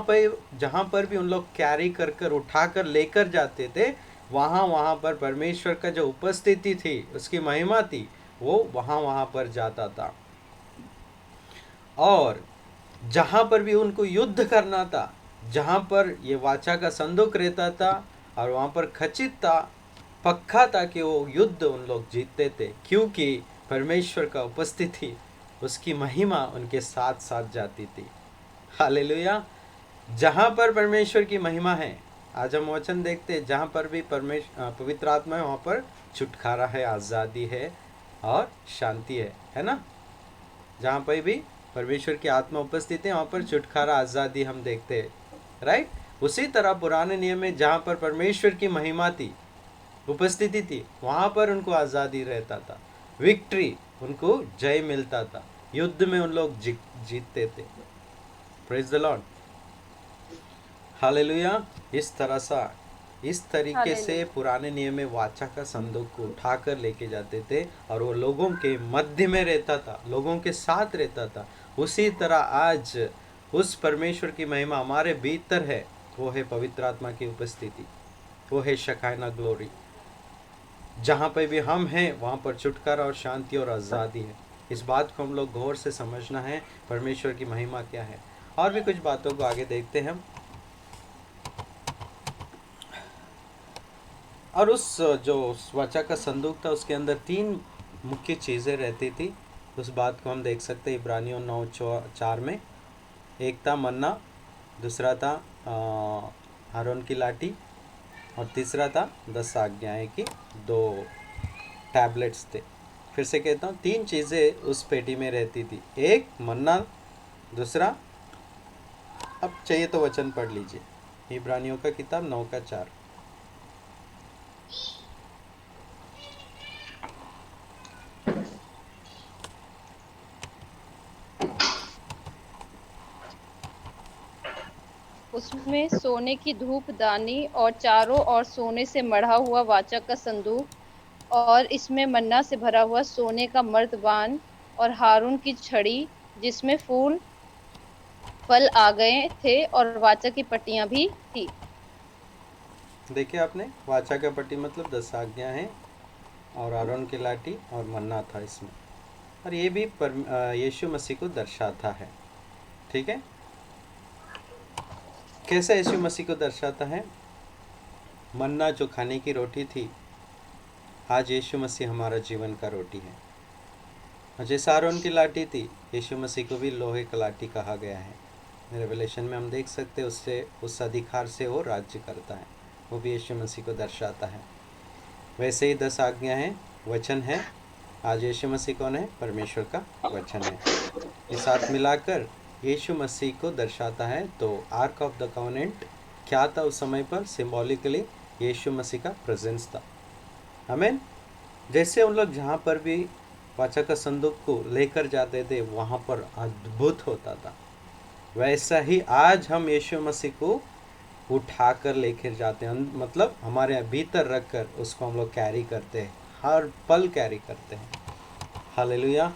पर भी उन लोग कैरी कर कर उठा कर लेकर जाते थे, वहाँ पर परमेश्वर का जो उपस्थिति थी, उसकी महिमा थी, वो वहाँ पर जाता था। और जहाँ पर भी उनको युद्ध करना था, जहाँ पर ये वाचा का संदूक रहता था, और वहाँ पर खचित था, पक्का था कि वो युद्ध उन लोग जीतते थे, क्योंकि परमेश्वर का उपस्थिति, उसकी महिमा उनके साथ साथ जाती थी। हालेलुया। जहाँ पर परमेश्वर की महिमा है, आज हम वचन देखते हैं, जहाँ पर भी पवित्र आत्मा है वहाँ पर छुटकारा है, आज़ादी है और शांति है ना। जहाँ पर भी परमेश्वर की आत्मा उपस्थित है वहाँ पर छुटकारा, आज़ादी हम देखते हैं, राइट। उसी तरह पुराने नियम में जहाँ पर परमेश्वर की महिमा थी, उपस्थिति थी, वहाँ पर उनको आज़ादी रहता था, विक्ट्री, उनको जय मिलता था, युद्ध में उन लोग जीतते थे। Praise the lord. हालेलुया। इस तरह सा इस तरीके से हालेलुया। पुराने नियम में वाचा का संदूक को उठाकर लेके जाते थे और वो लोगों के मध्य में रहता था, लोगों के साथ रहता था। उसी तरह आज उस परमेश्वर की महिमा हमारे भीतर है, वो है पवित्र आत्मा की उपस्थिति, वो है शकायना ग्लोरी। जहाँ पे भी हम हैं वहाँ पर छुटकारा और शांति और आज़ादी है। इस बात को हम लोग गौर से समझना है, परमेश्वर की महिमा क्या है। और भी कुछ बातों को आगे देखते हैं हम। और उस जो वाचा का संदूक था उसके अंदर 3 मुख्य चीज़ें रहती थी। उस बात को हम देख सकते हैं इब्रानियों 9:4 में। एक था मन्ना, दूसरा था हारून की लाठी, और तीसरा था 10 आज्ञाएं की 2 टैबलेट्स थे। फिर से कहता हूँ 3 चीज़ें उस पेटी में रहती थी। एक मन्ना, दूसरा, अब चाहिए तो वचन पढ़ लीजिए, इब्रानियों का किताब 9:4। उसमें सोने की धूपदानी और चारों ओर सोने से मढ़ा हुआ वाचा का संदूक, और इसमें मन्ना से भरा हुआ सोने का मर्तबान, और हारून की छड़ी जिसमें फूल फल आ गए थे, और वाचा की पट्टियां भी थी। देखिए आपने, वाचा का पट्टी मतलब 10 आज्ञा हैं, और आरोन की लाठी और मन्ना था इसमें। और ये भी यीशु मसीह को दर्शाता है। ठीक है, कैसे यीशु मसीह को दर्शाता है? मन्ना जो खाने की रोटी थी, आज यीशु मसीह हमारा जीवन का रोटी है। और जैसे आरोन की लाठी थी, यीशु मसीह को भी लोहे का लाठी कहा गया है। रेवलेशन में हम देख सकते हैं, उससे उस अधिकार से वो राज्य करता है, वो भी यीशु मसीह को दर्शाता है। वैसे ही 10 आज्ञा हैं, वचन है। आज यीशु मसीह कौन है? परमेश्वर का वचन है। ये साथ मिलाकर यीशु मसीह को दर्शाता है। तो आर्क ऑफ द कॉवेनेंट क्या था उस समय पर? सिंबॉलिकली यीशु मसीह का प्रेजेंस था। आमीन। जैसे उन लोग जहाँ पर भी वाचा का संदूक को लेकर जाते थे वहाँ पर अद्भुत होता था, वैसा ही आज हम यीशु मसीह को उठाकर लेकर जाते हैं, मतलब हमारे भीतर रखकर उसको हम लोग कैरी करते हैं, हर पल कैरी करते हैं। हालेलुया,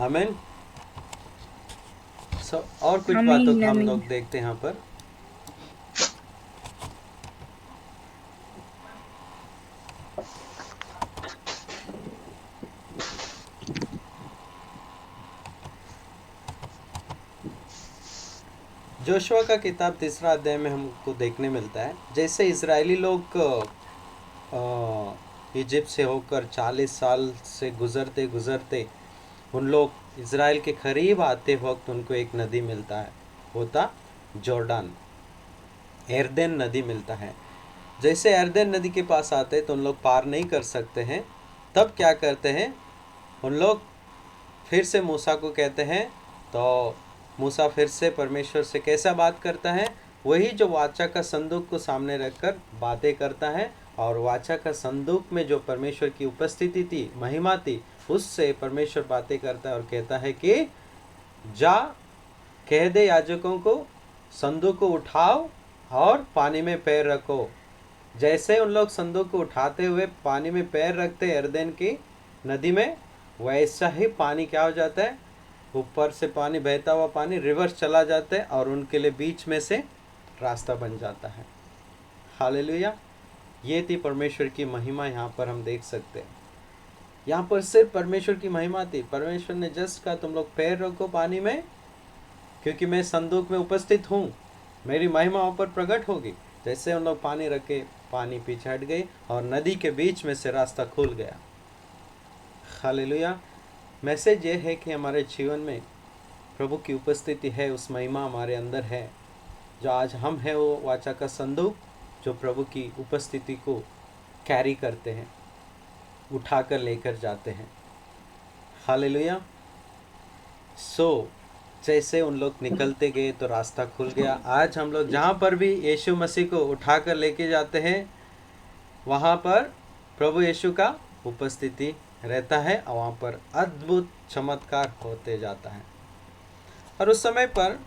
आमीन। और कुछ बातों को हम लोग देखते हैं यहाँ पर। जोशुआ का किताब 3 अध्याय में हमको देखने मिलता है, जैसे इजरायली लोग इजिप्ट से होकर 40 साल से गुजरते गुजरते उन लोग इज़राइल के करीब आते वक्त उनको एक नदी मिलता है, वो था जॉर्डन, यरदन नदी मिलता है। जैसे यरदन नदी के पास आते हैं तो उन लोग पार नहीं कर सकते हैं। तब क्या करते हैं उन लोग? फिर से मूसा को कहते हैं। तो मूसा फिर से परमेश्वर से कैसा बात करता है? वही जो वाचा का संदूक को सामने रखकर बातें करता है, और वाचा का संदूक में जो परमेश्वर की उपस्थिति थी, महिमा थी, उससे परमेश्वर बातें करता है और कहता है कि जा, कह दे याजकों को संदूक को उठाओ और पानी में पैर रखो। जैसे उन लोग संदूक को उठाते हुए पानी में पैर रखते यरदन की नदी में, वैसा ही पानी क्या हो जाता है? ऊपर से पानी, बहता हुआ पानी रिवर्स चला जाता है और उनके लिए बीच में से रास्ता बन जाता है। हालेलुया। ये थी परमेश्वर की महिमा, यहाँ पर हम देख सकते हैं। यहाँ पर सिर्फ परमेश्वर की महिमा थी। परमेश्वर ने जस्ट कहा तुम लोग पैर रखो पानी में, क्योंकि मैं संदूक में उपस्थित हूँ, मेरी महिमा वहाँ पर प्रकट होगी। जैसे उन लोग पानी रखे, पानी पीछे हट गई और नदी के बीच में से रास्ता खुल गया। हालेलुया। मैसेज ये है कि हमारे जीवन में प्रभु की उपस्थिति है, उस महिमा हमारे अंदर है। जो आज हम हैं वो वाचा का संदूक जो प्रभु की उपस्थिति को कैरी करते हैं, उठाकर लेकर जाते हैं। हालेलुया। जैसे उन लोग निकलते गए तो रास्ता खुल गया। आज हम लोग जहाँ पर भी यीशु मसीह को उठाकर लेके जाते हैं वहाँ पर प्रभु यीशु का उपस्थिति रहता है और वहाँ पर अद्भुत चमत्कार होते जाता है। और उस समय पर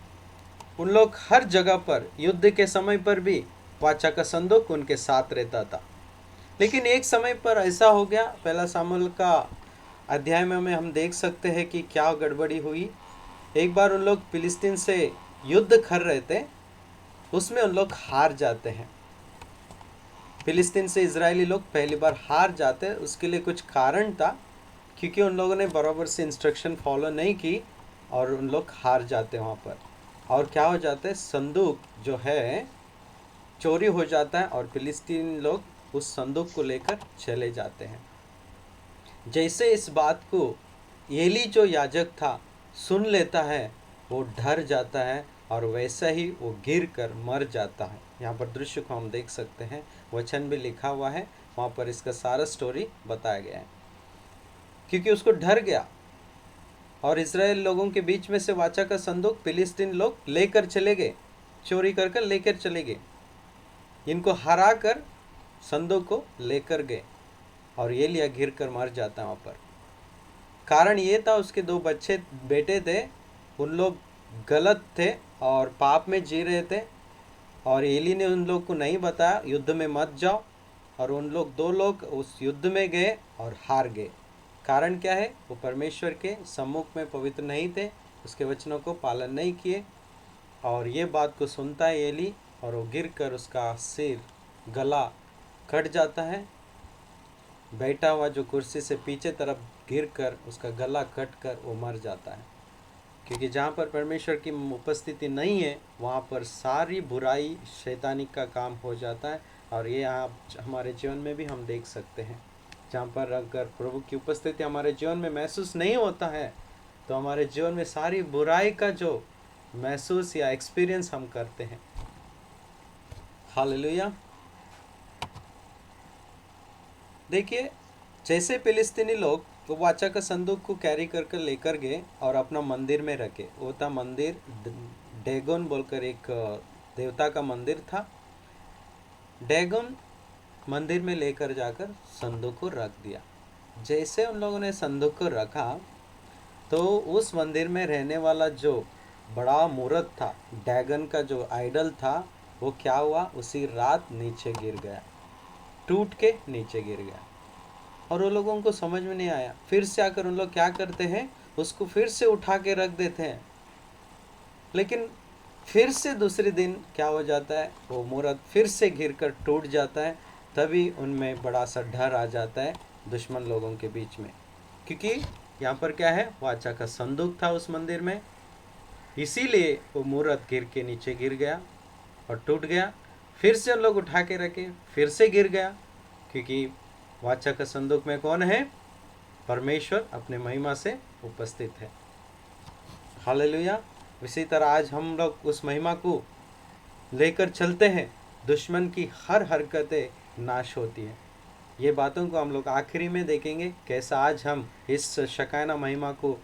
उन लोग हर जगह पर, युद्ध के समय पर भी वाचा का संदूक उनके साथ रहता था। लेकिन एक समय पर ऐसा हो गया, पहला सामुएल का अध्याय में हम देख सकते हैं कि क्या गड़बड़ी हुई। एक बार उन लोग फिलिस्तीन से युद्ध कर रहे थे, उसमें उन लोग हार जाते हैं। फिलिस्तीन से इजरायली लोग पहली बार हार जाते हैं। उसके लिए कुछ कारण था, क्योंकि उन लोगों ने बराबर से इंस्ट्रक्शन फॉलो नहीं की और उन लोग हार जाते हैं वहाँ पर। और क्या हो जाता है, संदूक जो है चोरी हो जाता है और फिलिस्तीन लोग उस संदूक को लेकर चले जाते हैं। जैसे इस बात को एली जो याजक था सुन लेता है, वो डर जाता है और वैसा ही वो गिर कर मर जाता है। यहाँ पर दृश्य को हम देख सकते हैं, वचन भी लिखा हुआ है, वहाँ पर इसका सारा स्टोरी बताया गया है। क्योंकि उसको डर गया और इजराइल लोगों के बीच में से वाचा का संदूक फिलिस्तीन लोग लेकर चले गए, चोरी कर कर लेकर चले गए। इनको हरा कर संदूक को लेकर गए और ये लिया गिर कर मर जाता है वहाँ पर। कारण ये था, उसके 2 बेटे थे, उन लोग गलत थे और पाप में जी रहे थे और एली ने उन लोग को नहीं बताया युद्ध में मत जाओ, और उन लोग 2 लोग उस युद्ध में गए और हार गए। कारण क्या है, वो परमेश्वर के सम्मुख में पवित्र नहीं थे, उसके वचनों को पालन नहीं किए। और ये बात को सुनता है एली और वो गिर कर उसका सिर गला कट जाता है। बैठा हुआ जो कुर्सी से पीछे तरफ गिरकर उसका गला कट कर वो मर जाता है। क्योंकि जहाँ पर परमेश्वर की उपस्थिति नहीं है, वहाँ पर सारी बुराई शैतानी का काम हो जाता है। और ये आप हमारे जीवन में भी हम देख सकते हैं, जहाँ पर अगर प्रभु की उपस्थिति हमारे जीवन में महसूस नहीं होता है, तो हमारे जीवन में सारी बुराई का जो महसूस या एक्सपीरियंस हम करते हैं। हालेलुया। देखिए, जैसे फिलिस्तीनी लोग वो वाचा का संदूक को कैरी कर लेकर गए और अपना मंदिर में रखे। वो था मंदिर डेगोन बोलकर एक देवता का मंदिर था। डेगोन मंदिर में लेकर जाकर संदूक को रख दिया। जैसे उन लोगों ने संदूक को रखा, तो उस मंदिर में रहने वाला जो बड़ा मूर्त था, डैगन का जो आइडल था, वो क्या हुआ, उसी रात नीचे गिर गया, टूट के नीचे गिर गया। और वो लोगों को समझ में नहीं आया। फिर से आकर उन लोग क्या करते हैं, उसको फिर से उठा के रख देते हैं। लेकिन फिर से दूसरे दिन क्या हो जाता है, वो मूर्त फिर से गिर कर टूट जाता है। तभी उनमें बड़ा सा डर आ जाता है दुश्मन लोगों के बीच में, क्योंकि यहाँ पर क्या है, वाचा का संदूक था उस मंदिर में, इसीलिए वो मूर्त गिर के नीचे गिर गया और टूट गया। फिर से उन लोग उठा के रखे, फिर से गिर गया, क्योंकि वाचा का संदूक में कौन है, परमेश्वर अपने महिमा से उपस्थित है। हालेलुया। इसी तरह आज हम लोग उस महिमा को लेकर चलते हैं, दुश्मन की हर हरकतें नाश होती हैं। ये बातों को हम लोग आखिरी में देखेंगे, कैसा आज हम इस शकाना महिमा को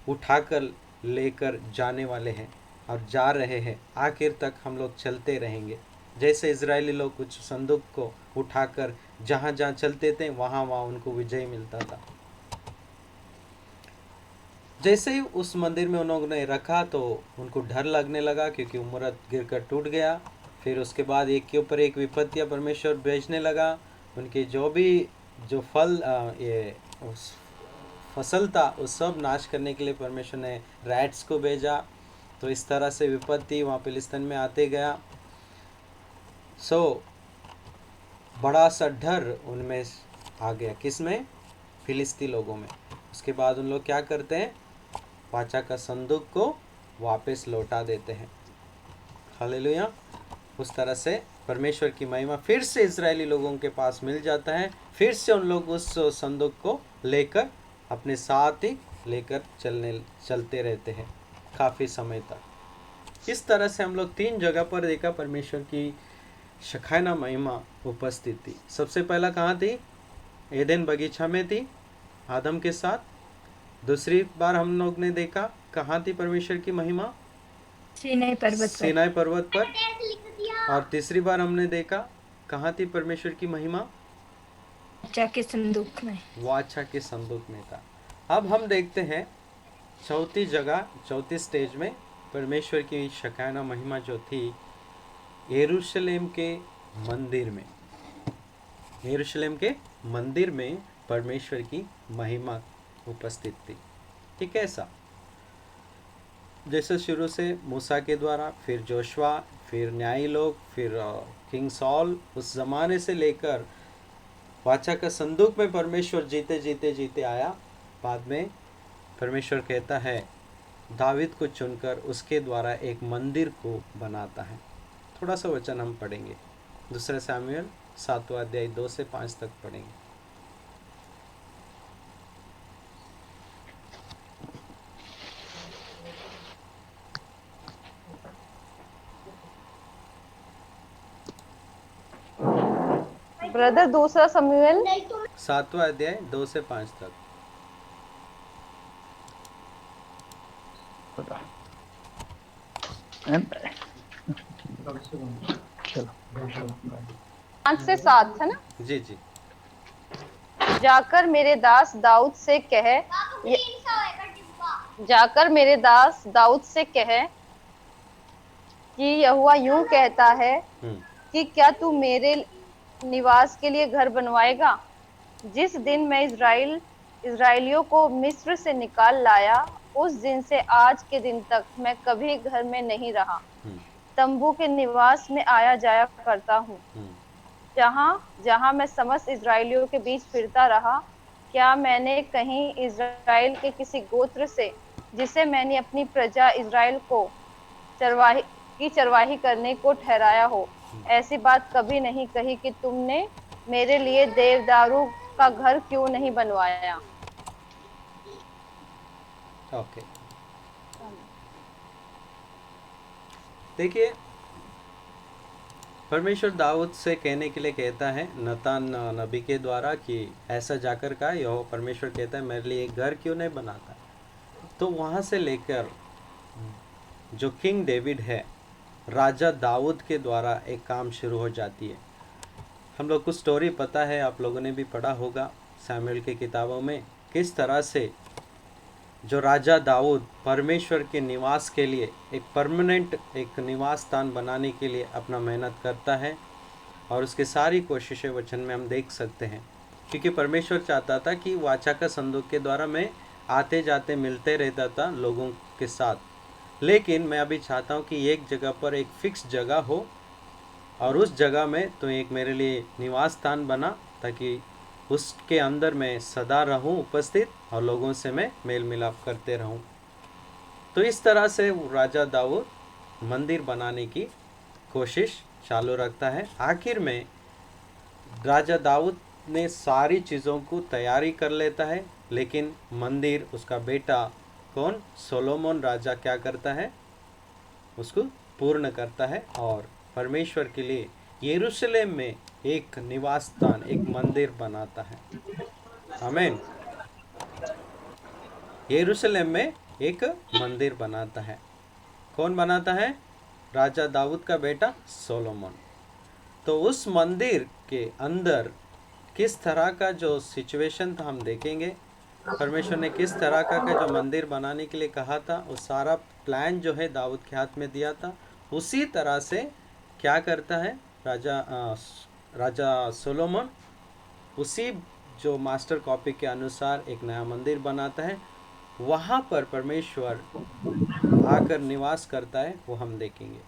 उठाकर लेकर जाने वाले हैं और जा रहे हैं। आखिर तक हम लोग चलते रहेंगे। जैसे इजरायली लोग कुछ संदूक को उठाकर जहाँ जहाँ चलते थे, वहाँ वहाँ उनको विजय मिलता था। जैसे ही उस मंदिर में उन्होंने रखा, तो उनको डर लगने लगा, क्योंकि मूर्त गिरकर टूट गया। फिर उसके बाद एक के ऊपर एक विपत्तियाँ परमेश्वर भेजने लगा। उनके जो फल ये फसल था, उस सब नाश करने के लिए परमेश्वर ने रैट्स को भेजा। तो इस तरह से विपत्ति वहाँ फिलिस्तीन में आते गया। बड़ा सा डर उनमें आ गया, किसमें, फिलिस्ती लोगों में। उसके बाद उन लोग क्या करते हैं, वाचा का संदूक को वापस लौटा देते हैं। हालेलुया। उस तरह से परमेश्वर की महिमा फिर से इजरायली लोगों के पास मिल जाता है। फिर से उन लोग उस संदूक को लेकर अपने साथ ही लेकर चलते रहते हैं काफ़ी समय तक। इस तरह से हम लोग 3 जगह पर देखा परमेश्वर की शखाना महिमा उपस्थित थी। सबसे पहला कहाँ थी, एदेन बगीचा में थी आदम के साथ। दूसरी बार हम लोग ने देखा कहाँ थी परमेश्वर की महिमा, सीनाई पर्वत पर। और तीसरी बार हमने देखा कहाँ थी परमेश्वर की महिमा, वाचा के संदूक में, वाचा के संदूक में था। अब हम देखते हैं चौथी जगह, चौथी स्टेज में परमेश्वर की शकाना महिमा जो थी, यरूशलेम के मंदिर में, यरूशलेम के मंदिर में परमेश्वर की महिमा उपस्थित थी। ये कैसा? जैसे शुरू से मूसा के द्वारा, फिर जोशुआ, फिर न्यायी लोग, फिर किंग सॉल, उस ज़माने से लेकर वाचा का संदूक में परमेश्वर जीते जीते जीते आया। बाद में परमेश्वर कहता है दावीद को चुनकर उसके द्वारा एक मंदिर को बनाता है। थोड़ा सा वचन हम पढ़ेंगे, दूसरा सामुएल 7वां अध्याय 2 से 5 तक पढ़ेंगे। ब्रदर दूसरा समूएल 7वां अध्याय 2 से 5 तक। चलो 5 से 7 है ना। जी जी। जाकर मेरे दास दाऊद से कह जाकर मेरे दास दाऊद से कह कि यहोवा यूं कहता है कि क्या तू मेरे निवास के लिए घर बनवाएगा? जिस दिन मैं इस्राएलियों को मिस्र से निकाल लाया, उस दिन से आज के दिन तक मैं कभी घर में नहीं रहा, तंबू के निवास में आया जाया करता हूँ। जहाँ जहाँ मैं समस्त इस्राएलियों के बीच फिरता रहा, क्या मैंने कहीं इस्राएल के किसी गोत्र से, जिसे मैंने अपनी प्रजा इस्राएल को चरवाही करने को ठहराया हो, ऐसी बात कभी नहीं कही कि तुमने मेरे लिए देवदारू का घर क्यों नहीं बनवाया? ओके, देखिए परमेश्वर दाऊद से कहने के लिए कहता है नतान नबी के द्वारा कि ऐसा जाकर का यहोवा परमेश्वर कहता है मेरे लिए एक घर क्यों नहीं बनाता। तो वहाँ से लेकर जो किंग डेविड है, राजा दाऊद के द्वारा एक काम शुरू हो जाती है। हम लोग को स्टोरी पता है, आप लोगों ने भी पढ़ा होगा सामुएल की किताबों में, किस तरह से जो राजा दाऊद परमेश्वर के निवास के लिए एक परमानेंट एक निवास स्थान बनाने के लिए अपना मेहनत करता है। और उसकी सारी कोशिशें वचन में हम देख सकते हैं, क्योंकि परमेश्वर चाहता था कि वाचा का संदूक के द्वारा मैं आते जाते मिलते रहता था लोगों के साथ, लेकिन मैं अभी चाहता हूँ कि एक जगह पर एक फिक्स जगह हो और उस जगह में तो एक मेरे लिए निवास स्थान बना, ताकि उसके अंदर मैं सदा रहूं उपस्थित और लोगों से मैं मेल मिलाप करते रहूं। तो इस तरह से राजा दाऊद मंदिर बनाने की कोशिश चालू रखता है। आखिर में राजा दाऊद ने सारी चीज़ों को तैयारी कर लेता है, लेकिन मंदिर उसका बेटा कौन सोलोमन राजा क्या करता है, उसको पूर्ण करता है और परमेश्वर के लिए यरूशलेम में एक निवास स्थान एक मंदिर बनाता है। आमीन। यरूशलेम में एक मंदिर बनाता है। कौन बनाता है? राजा दाऊद का बेटा सोलोमन। तो उस मंदिर के अंदर किस तरह का जो सिचुएशन था हम देखेंगे। परमेश्वर ने किस तरह का जो मंदिर बनाने के लिए कहा था, वो सारा प्लान जो है दाऊद के हाथ में दिया था। उसी तरह से क्या करता है राजा सोलोमन, उसी जो मास्टर कॉपी के अनुसार एक नया मंदिर बनाता है। वहाँ पर परमेश्वर आकर निवास करता है, वो हम देखेंगे।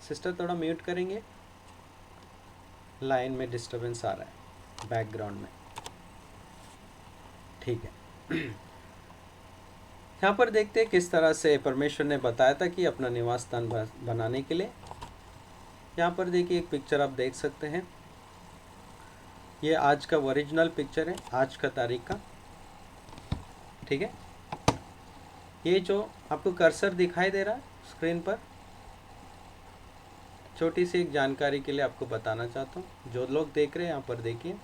सिस्टर थोड़ा म्यूट करेंगे, लाइन में डिस्टरबेंस आ रहा है बैकग्राउंड में। ठीक है, यहाँ पर देखते हैं किस तरह से परमेश्वर ने बताया था कि अपना निवास स्थान बनाने के लिए। यहाँ पर देखिए एक पिक्चर आप देख सकते हैं, ये आज का ओरिजिनल पिक्चर है, आज का तारीख का। ठीक है, ये जो आपको कर्सर दिखाई दे रहा है स्क्रीन पर, छोटी सी एक जानकारी के लिए आपको बताना चाहता हूँ। जो लोग देख रहे हैं यहाँ पर देखिए,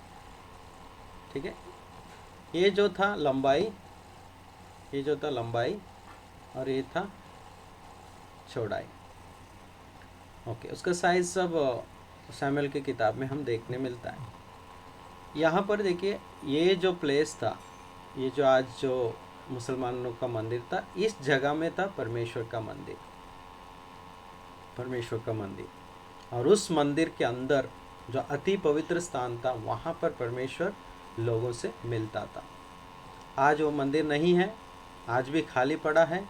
ठीक है, ये जो था लंबाई, ये जो था लंबाई और ये था चौड़ाई। ओके, उसका साइज सब सैमुएल की किताब में हम देखने मिलता है। यहाँ पर देखिए ये जो प्लेस था, ये जो आज जो मुसलमानों का मंदिर था, इस जगह में था परमेश्वर का मंदिर, परमेश्वर का मंदिर। और उस मंदिर के अंदर जो अति पवित्र स्थान था वहाँ पर परमेश्वर लोगों से मिलता था। आज वो मंदिर नहीं है, आज भी खाली पड़ा है।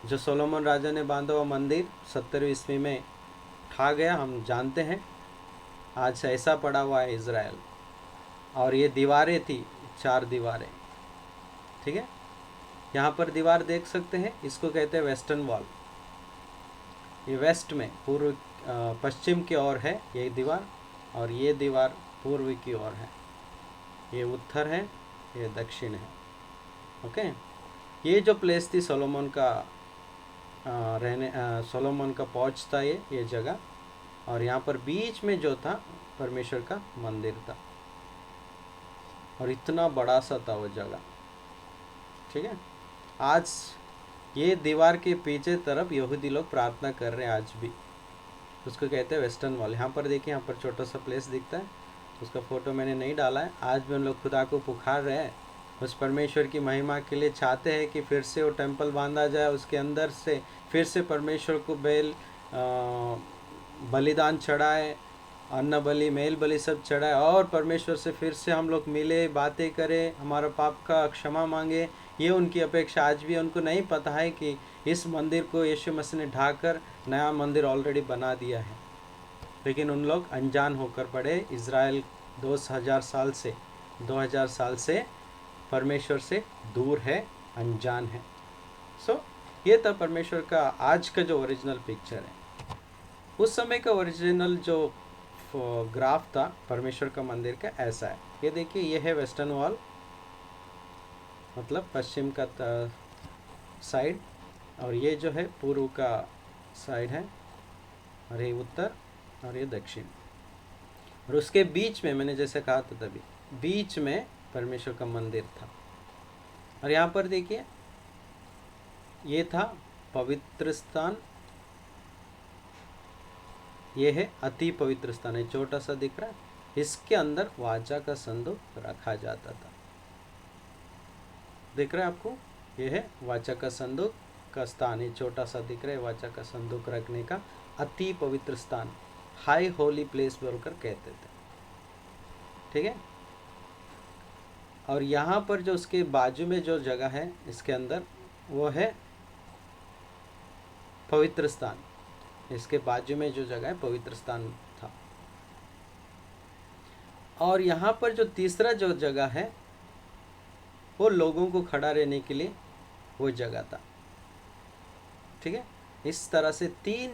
जो सोलोमन राजा ने बांधा हुआ मंदिर 70वीं ईस्वी में खा गया, हम जानते हैं। आज ऐसा पड़ा हुआ है इज़राइल। और ये दीवारें थी, 4 दीवारें, ठीक है। यहाँ पर दीवार देख सकते हैं, इसको कहते हैं वेस्टर्न वॉल। ये वेस्ट में पूर्व पश्चिम की ओर है ये दीवार, और ये दीवार पूर्व की ओर है। ये उत्तर है, ये दक्षिण है। ओके, ये जो प्लेस थी सोलोमन का सोलोमन का पहुंच था ये जगह। और यहाँ पर बीच में जो था परमेश्वर का मंदिर था, और इतना बड़ा सा था वो जगह, ठीक है। आज ये दीवार के पीछे तरफ यहूदी लोग प्रार्थना कर रहे हैं आज भी, उसको कहते हैं वेस्टर्न वॉल। यहाँ पर देखिए, यहाँ पर छोटा सा प्लेस दिखता है, उसका फ़ोटो मैंने नहीं डाला है। आज भी हम लोग खुदा को पुकार रहे हैं, उस परमेश्वर की महिमा के लिए चाहते हैं कि फिर से वो टेंपल बांधा जाए, उसके अंदर से फिर से परमेश्वर को बलिदान चढ़ाए, अन्न बलि मेल बलि सब चढ़ाए, और परमेश्वर से फिर से हम लोग मिले, बातें करें, हमारा पाप का क्षमा मांगे। ये उनकी अपेक्षा आज भी। उनको नहीं पता है कि इस मंदिर को यीशु मसीह ने ढाकर नया मंदिर ऑलरेडी बना दिया है, लेकिन उन लोग अनजान होकर पड़े। इज़राइल 2000 साल से परमेश्वर से दूर है, अनजान है। सो ये था परमेश्वर का आज का जो ओरिजिनल पिक्चर है। उस समय का ओरिजिनल जो ग्राफ था परमेश्वर का मंदिर का ऐसा है। ये देखिए, ये है वेस्टर्न वॉल, मतलब पश्चिम का साइड, और ये जो है पूर्व का साइड है, और ये उत्तर, और ये दक्षिण। और उसके बीच में मैंने जैसे कहा था तभी, बीच में परमेश्वर का मंदिर था। और यहाँ पर देखिए, ये था पवित्र स्थान, ये है अति पवित्र स्थान, है छोटा सा दिख रहा है। इसके अंदर वाचा का संदूक रखा जाता था, दिख रहा है आपको। ये है वाचा का संदूक का स्थान, ये छोटा सा दिख रहा है, वाचा का संदूक रखने का अति पवित्र स्थान, हाई होली प्लेस बोलकर कहते थे, ठीक है। और यहाँ पर जो उसके बाजू में जो जगह है इसके अंदर, वो है पवित्र स्थान। इसके बाजू में जो जगह है पवित्र स्थान था। और यहाँ पर जो तीसरा जो जगह है वो लोगों को खड़ा रहने के लिए वो जगह था, ठीक है। इस तरह से 3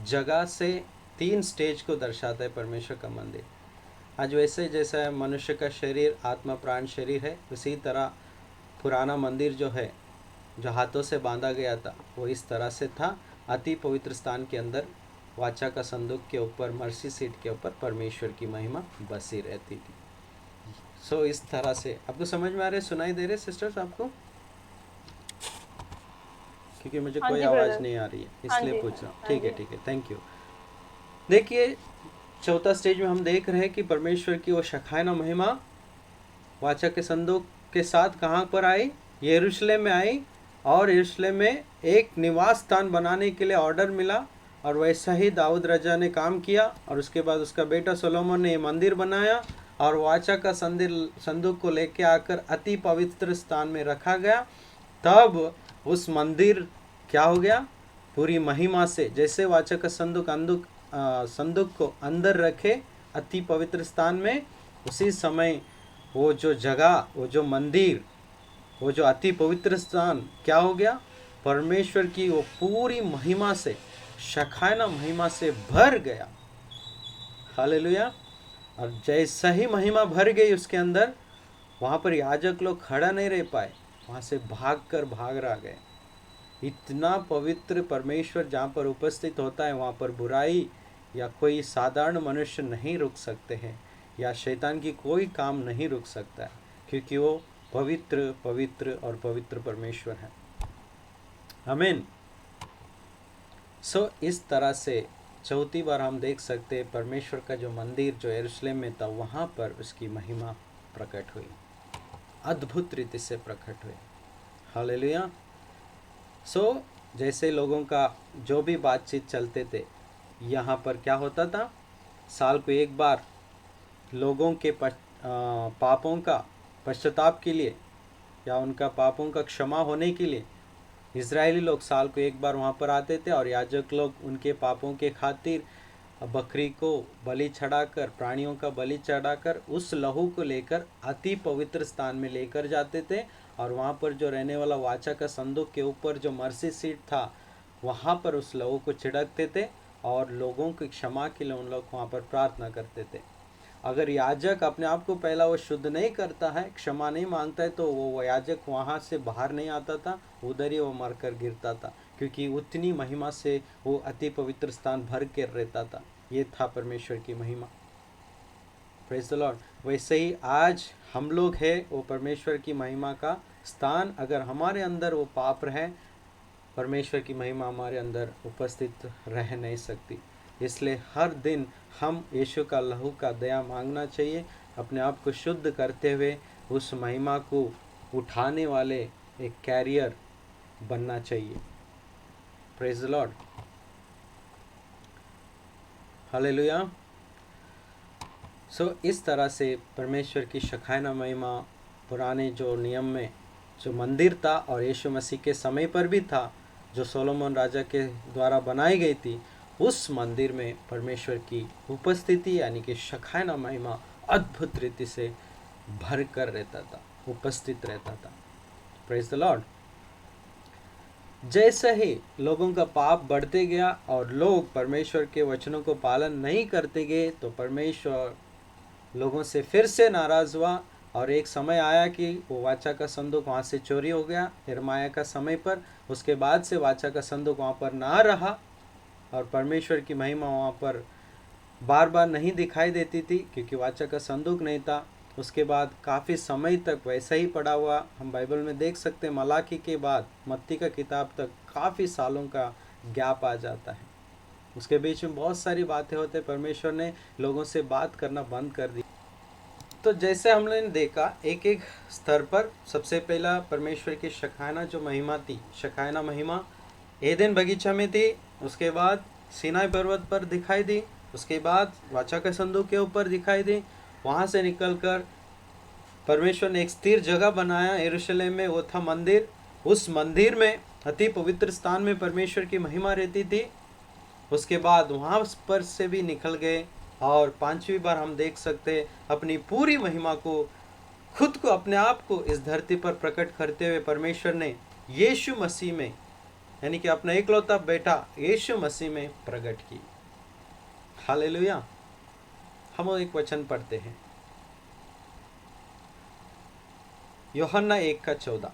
जगह से 3 स्टेज को दर्शाता है परमेश्वर का मंदिर। आज वैसे जैसा मनुष्य का शरीर आत्मा प्राण शरीर है, उसी तरह पुराना मंदिर जो है, जो हाथों से बांधा गया था, वो इस तरह से था। अति पवित्र स्थान के अंदर वाचा का संदूक के ऊपर, मर्सी सीट के ऊपर परमेश्वर की महिमा बसी रहती थी। सो इस तरह से आपको समझ में आ रहे, सुनाई दे रहे सिस्टर्स आपको? क्योंकि मुझे कोई आवाज़ नहीं आ रही है इसलिए पूछ रहा हूँ। ठीक है, ठीक है, थैंक यू। देखिए, चौथा स्टेज में हम देख रहे हैं कि परमेश्वर की वो शखाना महिमा वाचा के संदूक के साथ कहाँ पर आई? यरूशलेम में आई, और यरूशलेम में एक निवास स्थान बनाने के लिए ऑर्डर मिला, और वैसा ही दाऊद राजा ने काम किया। और उसके बाद उसका बेटा सोलोमन ने मंदिर बनाया, और वाचा का संदूक को लेके आकर अति पवित्र स्थान में रखा गया। तब उस मंदिर क्या हो गया? पूरी महिमा से, जैसे वाचा का संदूक को अंदर रखे अति पवित्र स्थान में, उसी समय वो जो जगह, वो जो मंदिर, वो जो अति पवित्र स्थान क्या हो गया? परमेश्वर की वो पूरी महिमा से, शखाना महिमा से भर गया। हालेलुया। और जैसा ही महिमा भर गई उसके अंदर, वहाँ पर याजक लोग खड़ा नहीं रह पाए, वहाँ से भाग गए। इतना पवित्र परमेश्वर जहाँ पर उपस्थित होता है, वहाँ पर बुराई या कोई साधारण मनुष्य नहीं रुक सकते हैं, या शैतान की कोई काम नहीं रुक सकता है, क्योंकि वो पवित्र पवित्र और पवित्र परमेश्वर है। आमीन। सो इस तरह से चौथी बार हम देख सकते हैं परमेश्वर का जो मंदिर जो यरूशलेम में था, वहाँ पर उसकी महिमा प्रकट हुई, अद्भुत रीति से प्रकट हुई। हालेलुया। सो जैसे लोगों का जो भी बातचीत चलते थे, यहाँ पर क्या होता था, साल को एक बार लोगों के पापों का पश्चाताप के लिए या उनका पापों का क्षमा होने के लिए इज़राइली लोग साल को एक बार वहाँ पर आते थे, और याजक लोग उनके पापों के खातिर बकरी को बलि चढ़ाकर, प्राणियों का बलि चढ़ाकर उस लहू को लेकर अति पवित्र स्थान में लेकर जाते थे, और वहाँ पर जो रहने वाला वाचा का संदूक के ऊपर जो मर्सी सीट था वहाँ पर उस लहू को छिड़कते थे, और लोगों की क्षमा के लिए उन लोग वहाँ पर प्रार्थना करते थे। अगर याजक अपने आप को पहला वो शुद्ध नहीं करता है, क्षमा नहीं मांगता है, तो वो याजक वहाँ से बाहर नहीं आता था, उधर ही वो मरकर गिरता था, क्योंकि उतनी महिमा से वो अति पवित्र स्थान भर के रहता था। ये था परमेश्वर की महिमा। Praise the Lord. वैसे ही आज हम लोग हैं वो परमेश्वर की महिमा का स्थान। अगर हमारे अंदर वो पाप है, परमेश्वर की महिमा हमारे अंदर उपस्थित रह नहीं सकती। इसलिए हर दिन हम यीशु का लहू का दया मांगना चाहिए, अपने आप को शुद्ध करते हुए उस महिमा को उठाने वाले एक कैरियर बनना चाहिए। Praise the lord, hallelujah. So इस तरह से परमेश्वर की शखाना महिमा पुराने जो नियम में जो मंदिर था और यीशु मसीह के समय पर भी था, जो सोलोमन राजा के द्वारा बनाई गई थी, उस मंदिर में परमेश्वर की उपस्थिति यानी कि शखाना महिमा अद्भुत रीति से भर कर रहता था, उपस्थित रहता था। Praise the Lord. जैसे ही लोगों का पाप बढ़ते गया और लोग परमेश्वर के वचनों को पालन नहीं करते गए, तो परमेश्वर लोगों से फिर से नाराज हुआ, और एक समय आया कि वो वाचा का संदूक वहाँ से चोरी हो गया यिर्मयाह का समय पर। उसके बाद से वाचा का संदूक वहाँ पर ना रहा, और परमेश्वर की महिमा वहाँ पर बार बार नहीं दिखाई देती थी, क्योंकि वाचा का संदूक नहीं था। उसके बाद काफ़ी समय तक वैसा ही पड़ा हुआ हम बाइबल में देख सकते हैं। मलाकी के बाद मत्ती का किताब तक काफ़ी सालों का गैप आ जाता है। उसके बीच में बहुत सारी बातें होते, परमेश्वर ने लोगों से बात करना बंद कर दी। तो जैसे हमने देखा एक एक स्तर पर, सबसे पहला परमेश्वर की शखाना जो महिमा थी, शखाना महिमा एदेन बगीचा में थी, उसके बाद सीनाई पर्वत पर दिखाई दी, उसके बाद वाचा के संदूक के ऊपर दिखाई दी। वहाँ से निकलकर परमेश्वर ने एक स्थिर जगह बनाया यरूशलेम में, वो था मंदिर। उस मंदिर में अति पवित्र स्थान में परमेश्वर की महिमा रहती थी। उसके बाद वहाँ पर से भी निकल गए, और पांचवी बार हम देख सकते अपनी पूरी महिमा को, खुद को, अपने आप को इस धरती पर प्रकट करते हुए परमेश्वर ने यीशु मसीह में, यानी कि अपना इकलौता बेटा यीशु मसीह में प्रकट की। हालेलुया। हम एक वचन पढ़ते हैं, यूहन्ना 1:14।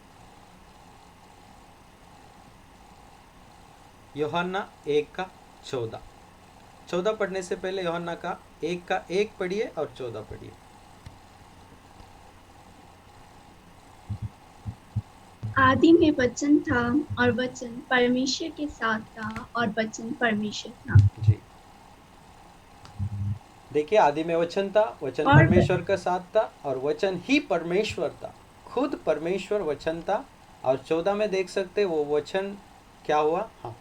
यूहन्ना 1:14। 14 पढ़ने से पहले यूहन्ना का 1:1 पढ़िए और 14 पढ़िए। आदि में वचन था और वचन परमेश्वर के साथ था और वचन परमेश्वर था। जी, देखिए, आदि में वचन था, वचन और परमेश्वर के साथ था, और वचन ही परमेश्वर था, खुद परमेश्वर वचन था। और 14 में देख सकते वो वचन क्या हुआ। हाँ,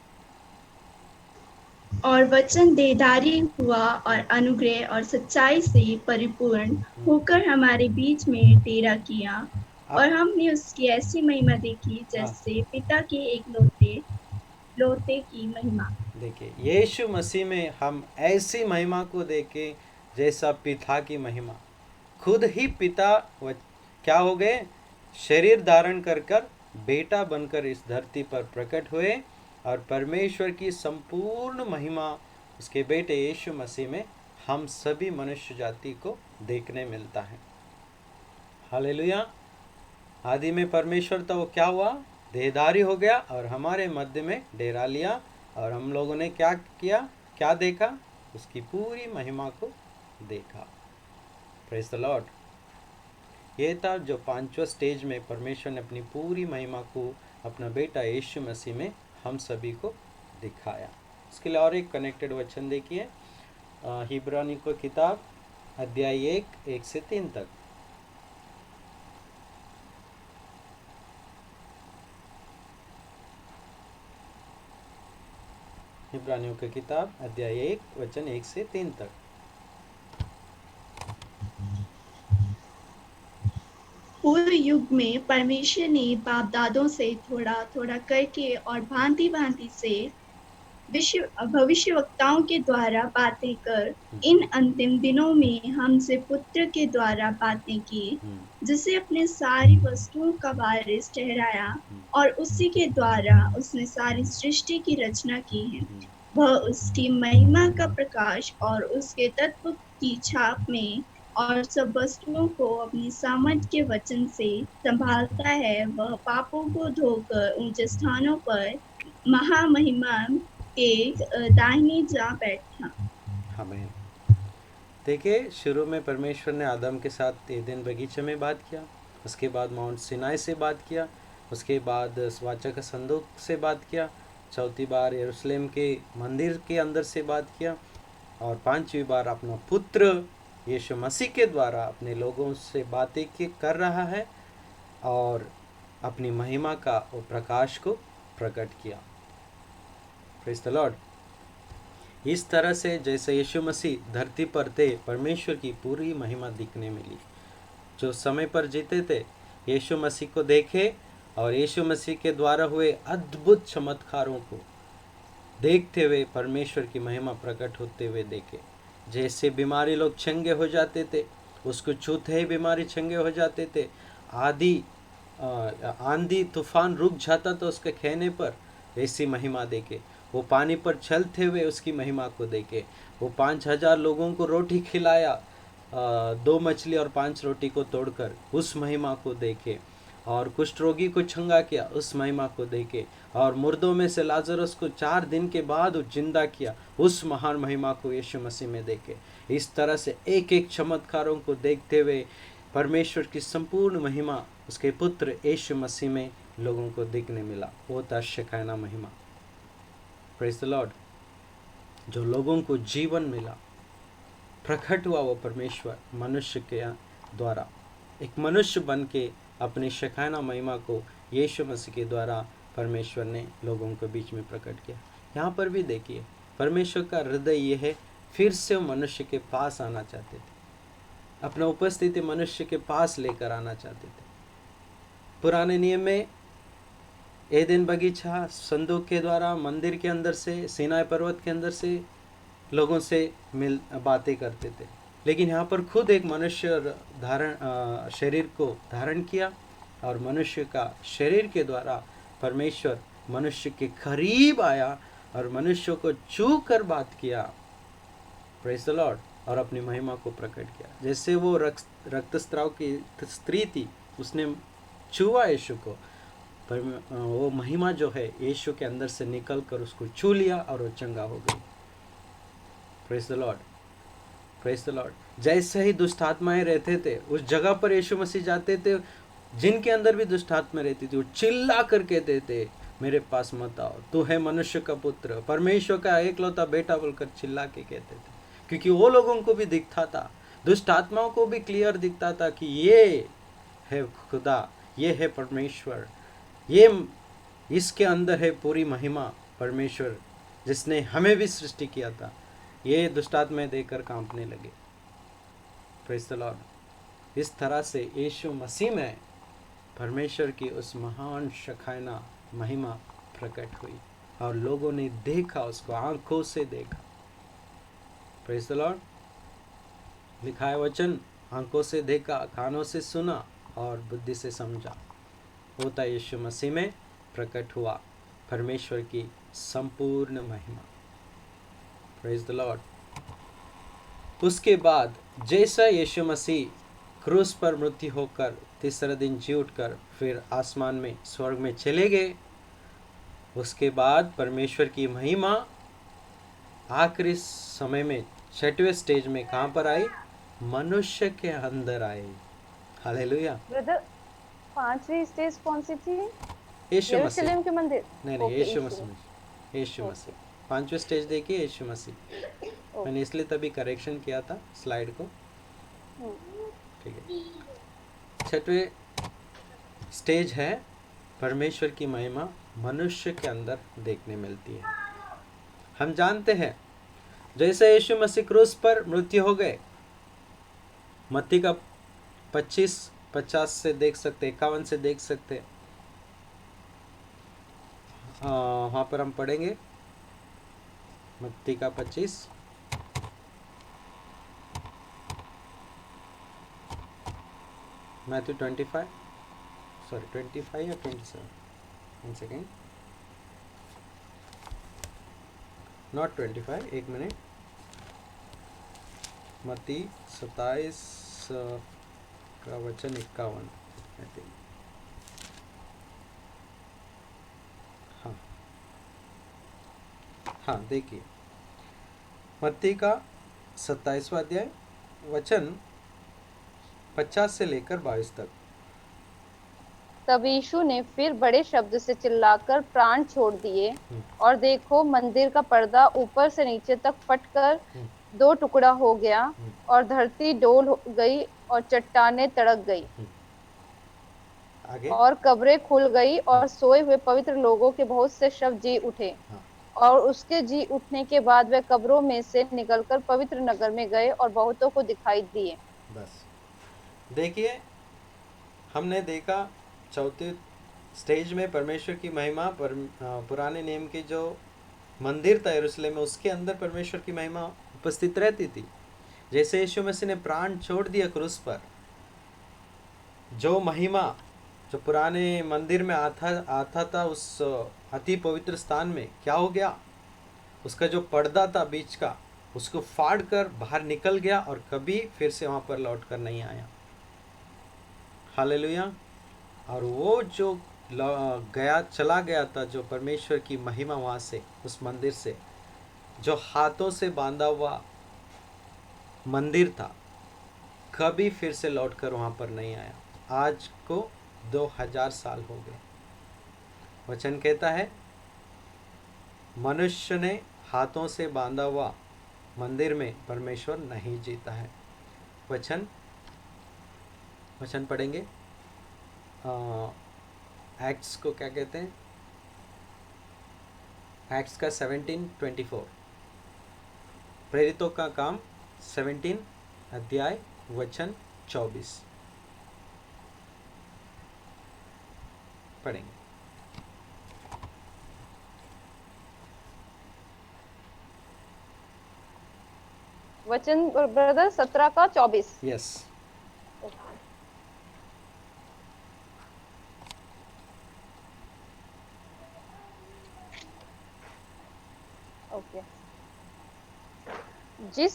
और वचन देहधारी हुआ और अनुग्रह और सच्चाई से परिपूर्ण होकर हमारे बीच में डेरा किया, और अब हमने उसकी ऐसी महिमा देखी जैसे पिता के एक लोते की महिमा। देखिए, यीशु मसीह में हम ऐसी महिमा को देखें जैसा पिता की महिमा। खुद ही पिता क्या हो गए, शरीर धारण कर कर बेटा बनकर इस धरती पर प्रकट हुए, और परमेश्वर की संपूर्ण महिमा उसके बेटे यीशु मसीह में हम सभी मनुष्य जाति को देखने मिलता है। हालेलुया। आदि में परमेश्वर था, वो क्या हुआ, देहधारी हो गया और हमारे मध्य में डेरा लिया, और हम लोगों ने क्या किया, क्या देखा, उसकी पूरी महिमा को देखा। Praise the Lord. ये था जो 5वां स्टेज में परमेश्वर ने अपनी पूरी महिमा को अपना बेटा यीशु मसीह में हम सभी को दिखाया। इसके लिए और एक कनेक्टेड वचन देखिए, हिब्रानी को किताब अध्याय 1 से 3 तक। इब्रानियों की किताब अध्याय 1 वचन 1 से 3 तक। पूर्व युग में परमेश्वर ने बाप दादों से थोड़ा थोड़ा करके और भांति भांति से भविष्यवक्ताओं के द्वारा बातें कर इन अंतिम दिनों में हमसे पुत्र के द्वारा बातें की, जिसे अपने सारी वस्तुओं का वारिस ठहराया और उसी के द्वारा उसने सारी सृष्टि की रचना की है। वह उसकी महिमा का प्रकाश और उसके तत्व की छाप में और सब वस्तुओं को अपनी सामर्थ के वचन से संभालता है। वह पापों को धोकर ऊंचे स्थानों पर महामहिमा के दाहिनी जा बैठा। आमीन। देखिए, शुरू में परमेश्वर ने आदम के साथ एदेन बगीचे में बात किया, उसके बाद माउंट सिनाई से बात किया, उसके बाद वाचा का संदूक से बात किया, चौथी बार यरूशलेम के मंदिर के अंदर से बात किया, और पांचवी बार अपना पुत्र यीशु मसीह के द्वारा अपने लोगों से बातें कर रहा है और अपनी महिमा का वो प्रकाश को प्रकट किया। Praise the Lord. इस तरह से जैसे यीशु मसीह धरती पर थे, परमेश्वर की पूरी महिमा दिखने मिली। जो समय पर जीते थे, यीशु मसीह को देखे और यीशु मसीह के द्वारा हुए अद्भुत चमत्कारों को देखते हुए परमेश्वर की महिमा प्रकट होते हुए देखे। जैसे बीमारी लोग चंगे हो जाते थे, उसको छूते ही बीमारी चंगे हो जाते थे। आंधी तूफान रुक जाता तो उसके कहने पर, ऐसी महिमा देखे। वो पानी पर चलते हुए उसकी महिमा को देखे। वो 5000 लोगों को रोटी खिलाया, 2 मछली और 5 रोटी को तोड़कर, उस महिमा को देखे। और कुष्ठ रोगी को चंगा किया, उस महिमा को देखे। और मुर्दों में से लाजरस को 4 दिन के बाद जिंदा किया, उस महान महिमा को यीशु मसीह में देखे। इस तरह से एक एक चमत्कारों को देखते हुए परमेश्वर की संपूर्ण महिमा उसके पुत्र यीशु मसीह में लोगों को दिखने मिला। वो था शेकाना महिमा। Praise the Lord. जो लोगों को जीवन मिला, प्रकट हुआ वो परमेश्वर मनुष्य के द्वारा, एक मनुष्य बन के अपनी शेकाना महिमा को यीशु मसीह के द्वारा परमेश्वर ने लोगों के बीच में प्रकट किया। यहाँ पर भी देखिए, परमेश्वर का हृदय ये है, फिर से वो मनुष्य के पास आना चाहते थे, अपना उपस्थिति मनुष्य के पास लेकर आना चाहते थे। पुराने नियम में एदेन बगीचा संदूक के द्वारा मंदिर के अंदर से, सीनाई पर्वत के अंदर से लोगों से बातें करते थे, लेकिन यहाँ पर खुद एक मनुष्य शरीर को धारण किया और मनुष्य का शरीर के द्वारा परमेश्वर मनुष्य के करीब आया और मनुष्य को छू कर बात किया। Praise the Lord. और अपनी महिमा को प्रकट किया। जैसे वो रक्तस्राव की स्त्री थी, उसने छुआ यीशु को, पर वो महिमा जो है यीशु के अंदर से निकल कर उसको छू लिया और वो चंगा हो गई। Praise the Lord, praise the Lord. जैसे ही दुष्ट आत्माएं रहते थे, उस जगह पर यीशु मसीह जाते थे, जिनके अंदर भी दुष्ट आत्मा रहती थी, वो चिल्ला कर कहते थे, मेरे पास मत आओ, तू है मनुष्य का पुत्र, परमेश्वर का एकलौता बेटा, बोलकर चिल्ला के कहते थे। क्योंकि वो लोगों को भी दिखता था, दुष्ट आत्माओं को भी क्लियर दिखता था कि ये है खुदा, ये है परमेश्वर, ये इसके अंदर है पूरी महिमा। परमेश्वर जिसने हमें भी सृष्टि किया था, ये दुष्ट आत्माएं देखकर कांपने लगे। Praise the Lord. इस तरह से यीशु मसीह में परमेश्वर की उस महान शखाना महिमा प्रकट हुई और लोगों ने देखा, उसको आंखों से देखा। Praise the Lord. लिखा है वचन, आंखों से देखा, कानों से सुना और बुद्धि से समझा। होता यीशु मसीह में प्रकट हुआ परमेश्वर की संपूर्ण महिमा। Praise the Lord. उसके बाद जैसा यीशु मसीह क्रूस पर मृत्यु होकर तीसरा दिन जी उठकर फिर आसमान में स्वर्ग में चले गए, उसके बाद परमेश्वर की महिमा आखिरी समय में 6वें स्टेज में कहाँ पर आई? मनुष्य के अंदर आई। हालेलुया। ब्रदर, 5वीं स्टेज कौन सी थी? यीशु मसीह। यरूशलेम के मंदिर? नहीं, यीशु मसीह। यीशु मसीह 5वें स्टेज देखिए, यीशु मसीह। मैंने इसलिए तभी करेक्शन किया था स्लाइड को, ठीक है। 6वें स्टेज है परमेश्वर की महिमा मनुष्य के अंदर देखने मिलती है। हम जानते हैं जैसे यीशु मसीह क्रूस पर मृत्यु हो गए, मत्ती का 25-50 से देख सकते, 51 से देख सकते, वहाँ पर हम पढ़ेंगे मत्ती का 25, मैथ्यू 25, सॉरी 25 या 27, 1 सेकेंड, नॉट 25, एक मिनट, मत्ती 27 का वचन 51, आई थिंक, हाँ हाँ देखिए, मत्ती का 27वां अध्याय वचन 50 से लेकर 22 तक। तब यीशु ने फिर बड़े शब्द से चिल्लाकर प्राण छोड़ दिए, और देखो मंदिर का पर्दा ऊपर से नीचे तक फटकर 2 टुकड़ा हो गया, और धरती डोल हो गई और चट्टानें तड़क गई, आगे और कब्रें खुल गई, और सोए हुए पवित्र लोगों के बहुत से शव जी उठे। हाँ। और उसके जी उठने के बाद वे कब्रों में से निकलकर पवित्र नगर में गए और बहुतों को दिखाई दिए। बस देखिए, हमने देखा चौथे स्टेज में परमेश्वर की महिमा, पुराने नियम के जो मंदिर था यरूशलेम में, उसके अंदर परमेश्वर की महिमा उपस्थित रहती थी। जैसे यीशु मसीह ने प्राण छोड़ दिया क्रूस पर, जो महिमा जो पुराने मंदिर में आता था, उस अति पवित्र स्थान में क्या हो गया, उसका जो पर्दा था बीच का, उसको फाड़ कर बाहर निकल गया और कभी फिर से वहाँ पर लौट कर नहीं आया। हालेलुया। और वो जो चला गया था, जो परमेश्वर की महिमा वहाँ से, उस मंदिर से, जो हाथों से बांधा हुआ मंदिर था, कभी फिर से लौट कर वहाँ पर नहीं आया। आज को 2000 साल हो गए। वचन कहता है मनुष्य ने हाथों से बांधा हुआ मंदिर में परमेश्वर नहीं जीता है। वचन पढ़ेंगे, एक्ट्स को क्या कहते हैं, एक्ट्स का 17:24, प्रेरितों का काम 17 अध्याय वचन 24 पढ़ेंगे। वचन ब्रदर 17 का 24। यस। ओके। जिस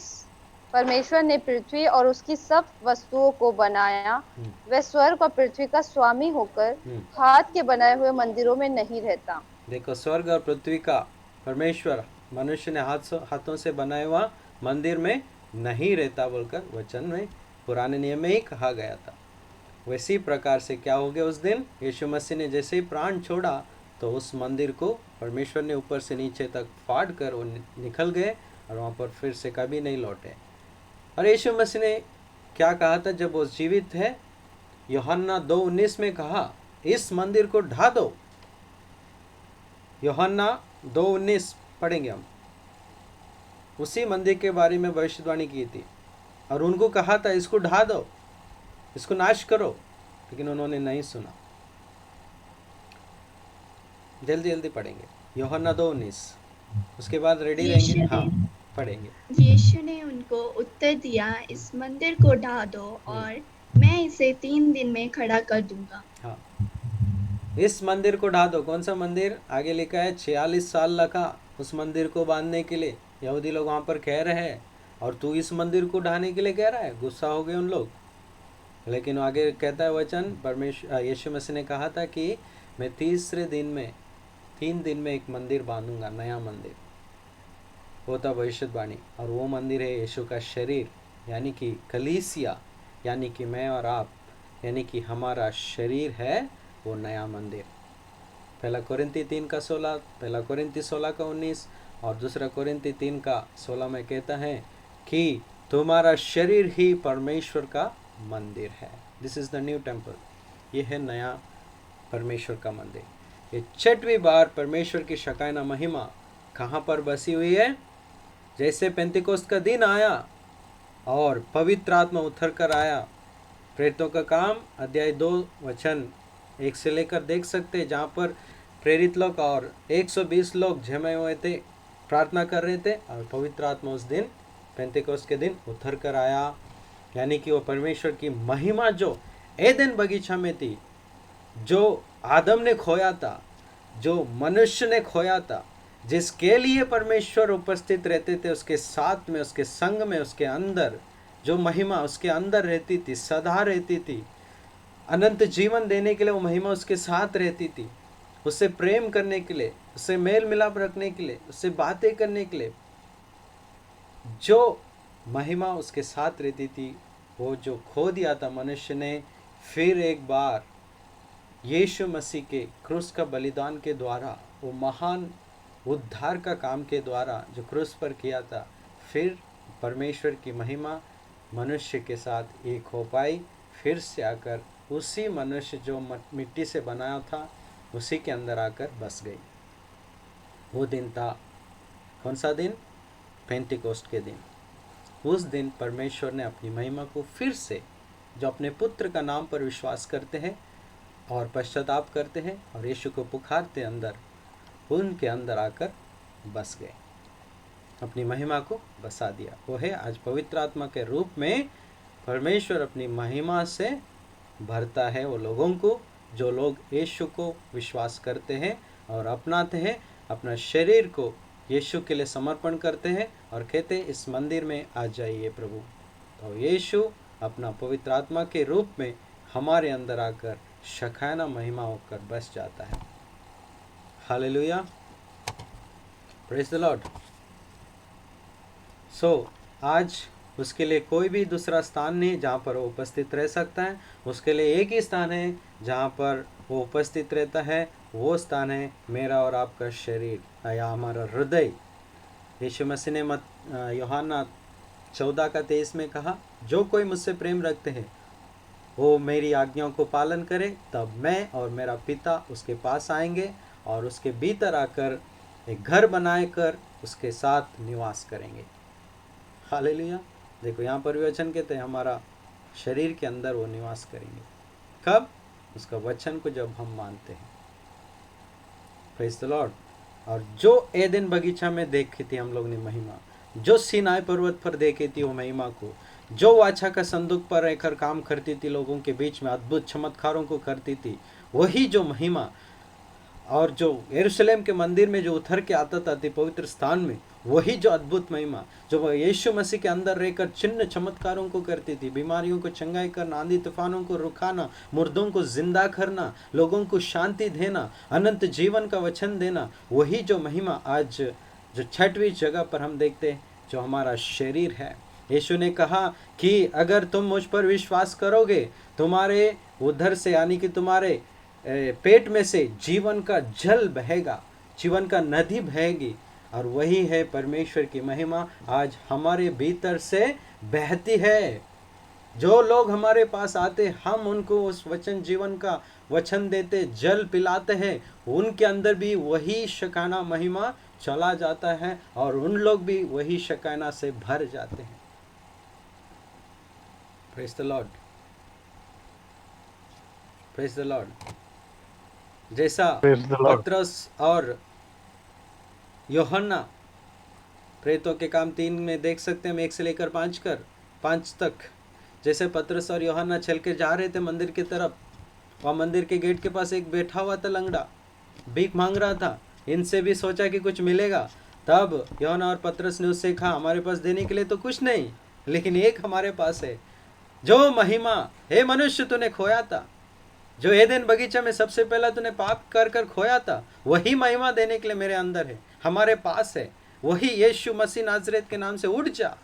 परमेश्वर ने पृथ्वी और उसकी सब वस्तुओं को बनाया, वह स्वर्ग और पृथ्वी का स्वामी होकर हाथ के बनाए हुए मंदिरों में नहीं रहता। देखो, स्वर्ग और पृथ्वी का परमेश्वर मनुष्य ने हाथों से बनाया हुआ मंदिर में नहीं रहता बोलकर वचन में, पुराने नियम में ही कहा गया था। वैसी प्रकार से क्या हो गया, उस दिन यीशु मसीह ने जैसे ही प्राण छोड़ा तो उस मंदिर को परमेश्वर ने ऊपर से नीचे तक फाड़ कर वो निकल गए और वहाँ पर फिर से कभी नहीं लौटे। और यीशु मसीह ने क्या कहा था जब वो जीवित है, यूहन्ना 2:19 में कहा, इस मंदिर को ढा दो। यूहन्ना 2:19 पढ़ेंगे हम। उसी मंदिर के बारे में भविष्यवाणी की थी और उनको कहा था इसको ढा दो, इसको नाश करो, लेकिन उन्होंने नहीं सुना। जल्दी जल्दी पढ़ेंगे यूहन्ना 2:19, उसके बाद रेडी रहेंगे। हाँ पढ़ेंगे। यीशु ने उनको उत्तर दिया, इस मंदिर को ढा दो और मैं इसे 3 दिन में खड़ा कर दूंगा। हाँ, इस मंदिर को ढा दो। कौन सा मंदिर? आगे लिखा है 46 साल लगा उस मंदिर को बांधने के लिए। यहूदी लोग वहाँ पर कह रहे हैं और तू इस मंदिर को ढाने के लिए कह रहा है। गुस्सा हो गए उन लोग। लेकिन आगे कहता है वचन, परमेश्वर यीशु मसीह ने कहा था कि मैं 3 दिन में एक मंदिर बांधूंगा, नया मंदिर। वो था भविष्यवाणी। और वो मंदिर है यीशु का शरीर, यानी कि कलीसिया, यानी कि मैं और आप, यानी कि हमारा शरीर है वो नया मंदिर। पहला कोरिन्थी 3 का 16, पहला कोरिन्थी 16 का 19 और दूसरा कोरिन्थी 3 का 16 में कहता है कि तुम्हारा शरीर ही परमेश्वर का मंदिर है। This is the new temple. ये है नया परमेश्वर का मंदिर। ये 6वीं बार परमेश्वर की शकायना महिमा कहाँ पर बसी हुई है? जैसे पेंतिकोस्त का दिन आया और पवित्र आत्मा उतर कर आया, प्रेरितों का काम अध्याय 2 वचन 1 से लेकर देख सकते हैं, जहाँ पर प्रेरित लोग और 120 लोग जमे हुए थे, प्रार्थना कर रहे थे, और पवित्र आत्मा उस दिन पेंतिकोस्त के दिन उतर कर आया। यानी कि वो परमेश्वर की महिमा जो एदेन बगीचा में थी, जो आदम ने खोया था, जो मनुष्य ने खोया था, जिसके लिए परमेश्वर उपस्थित रहते थे, उसके साथ में, उसके संग में, उसके अंदर जो महिमा उसके अंदर रहती थी, सदा रहती थी, अनंत जीवन देने के लिए वो महिमा उसके साथ रहती थी, उससे प्रेम करने के लिए, उससे मेल मिलाप रखने के लिए, उससे बातें करने के लिए जो महिमा उसके साथ रहती थी, वो जो खो दिया था मनुष्य ने, फिर एक बार यीशु मसीह के क्रूस का बलिदान के द्वारा, वो महान उद्धार का काम के द्वारा जो क्रूस पर किया था, फिर परमेश्वर की महिमा मनुष्य के साथ एक हो पाई, फिर से आकर उसी मनुष्य जो मिट्टी से बनाया था उसी के अंदर आकर बस गई। वो दिन था, कौन सा दिन? पेंटिकोस्ट के दिन। उस दिन परमेश्वर ने अपनी महिमा को फिर से, जो अपने पुत्र का नाम पर विश्वास करते हैं और पश्चाताप करते हैं और यीशु को पुकारते अंदर, उनके अंदर आकर बस गए, अपनी महिमा को बसा दिया। वो है आज पवित्र आत्मा के रूप में परमेश्वर अपनी महिमा से भरता है वो लोगों को, जो लोग यीशु को विश्वास करते हैं और अपनाते हैं, अपना शरीर को यीशु के लिए समर्पण करते हैं और कहते हैं इस मंदिर में आ जाइए प्रभु। तो यीशु अपना पवित्र आत्मा के रूप में हमारे अंदर आकर शखाना महिमा होकर बस जाता है। Hallelujah, praise the lord. So आज उसके लिए कोई भी दूसरा स्थान नहीं जहाँ पर वो उपस्थित रह सकता है। उसके लिए एक ही स्थान है जहाँ पर वो उपस्थित रहता है, वो स्थान है मेरा और आपका शरीर या हमारा हृदय। यीशु मसीह ने यूहन्ना 14:23 में कहा, जो कोई मुझसे प्रेम रखते हैं वो मेरी आज्ञाओं को पालन करे, तब मैं और मेरा पिता उसके पास आएंगे और उसके भीतर आकर एक घर बनाकर उसके साथ निवास करेंगे। हालेलुया। देखो यहाँ पर वचन कहते हैं हमारा शरीर के अंदर वो निवास करेंगे। कब? उसका वचन को जब हम मानते हैं। Praise the Lord. और जो एदेन बगीचा में देखी थी हम लोग ने महिमा, जो सीनाई पर्वत पर देखी थी वो महिमा को, जो वाचा का संदूक पर रहकर काम करती थी, लोगों के बीच में अद्भुत चमत्कारों को करती थी, वही जो महिमा, और जो यरूशलेम के मंदिर में जो उतर के आता था पवित्र स्थान में, वही जो अद्भुत महिमा जो यीशु मसीह के अंदर रहकर चिन्ह चमत्कारों को करती थी, बीमारियों को चंगाई करना, आंधी तूफानों को रुकाना, मुर्दों को जिंदा करना, लोगों को शांति देना, अनंत जीवन का वचन देना, वही जो महिमा आज जो 6वीं जगह पर हम देखते हैं, जो हमारा शरीर है। यीशु ने कहा कि अगर तुम मुझ पर विश्वास करोगे, तुम्हारे उधर से यानी कि तुम्हारे पेट में से जीवन का जल बहेगा, जीवन का नदी बहेगी। और वही है परमेश्वर की महिमा आज हमारे भीतर से बहती है। जो लोग हमारे पास आते, हम उनको उस वचन जीवन का वचन देते, जल पिलाते हैं, उनके अंदर भी वही शकाना महिमा चला जाता है और उन लोग भी वही शकाना से भर जाते हैं। Praise the Lord, praise the Lord. जैसा पतरस और यूहन्ना प्रेरितों के काम 3 में देख सकते हैं, हम 1 से लेकर 5 तक, जैसे पतरस और यूहन्ना चल के जा रहे थे मंदिर की तरफ, वहाँ मंदिर के गेट के पास एक बैठा हुआ था लंगड़ा, भीख मांग रहा था। इनसे भी सोचा कि कुछ मिलेगा। तब यूहन्ना और पतरस ने उससे कहा, हमारे पास देने के लिए तो कुछ नहीं, लेकिन एक हमारे पास है, जो महिमा हे मनुष्य तूने खोया था, जो एदेन बगीचा में सबसे पहला तूने पाप कर कर खोया था, वही महिमा देने के लिए मेरे अंदर है, हमारे पास है। वही यीशु मसीह नाज़रेत के नाम से उठ जा।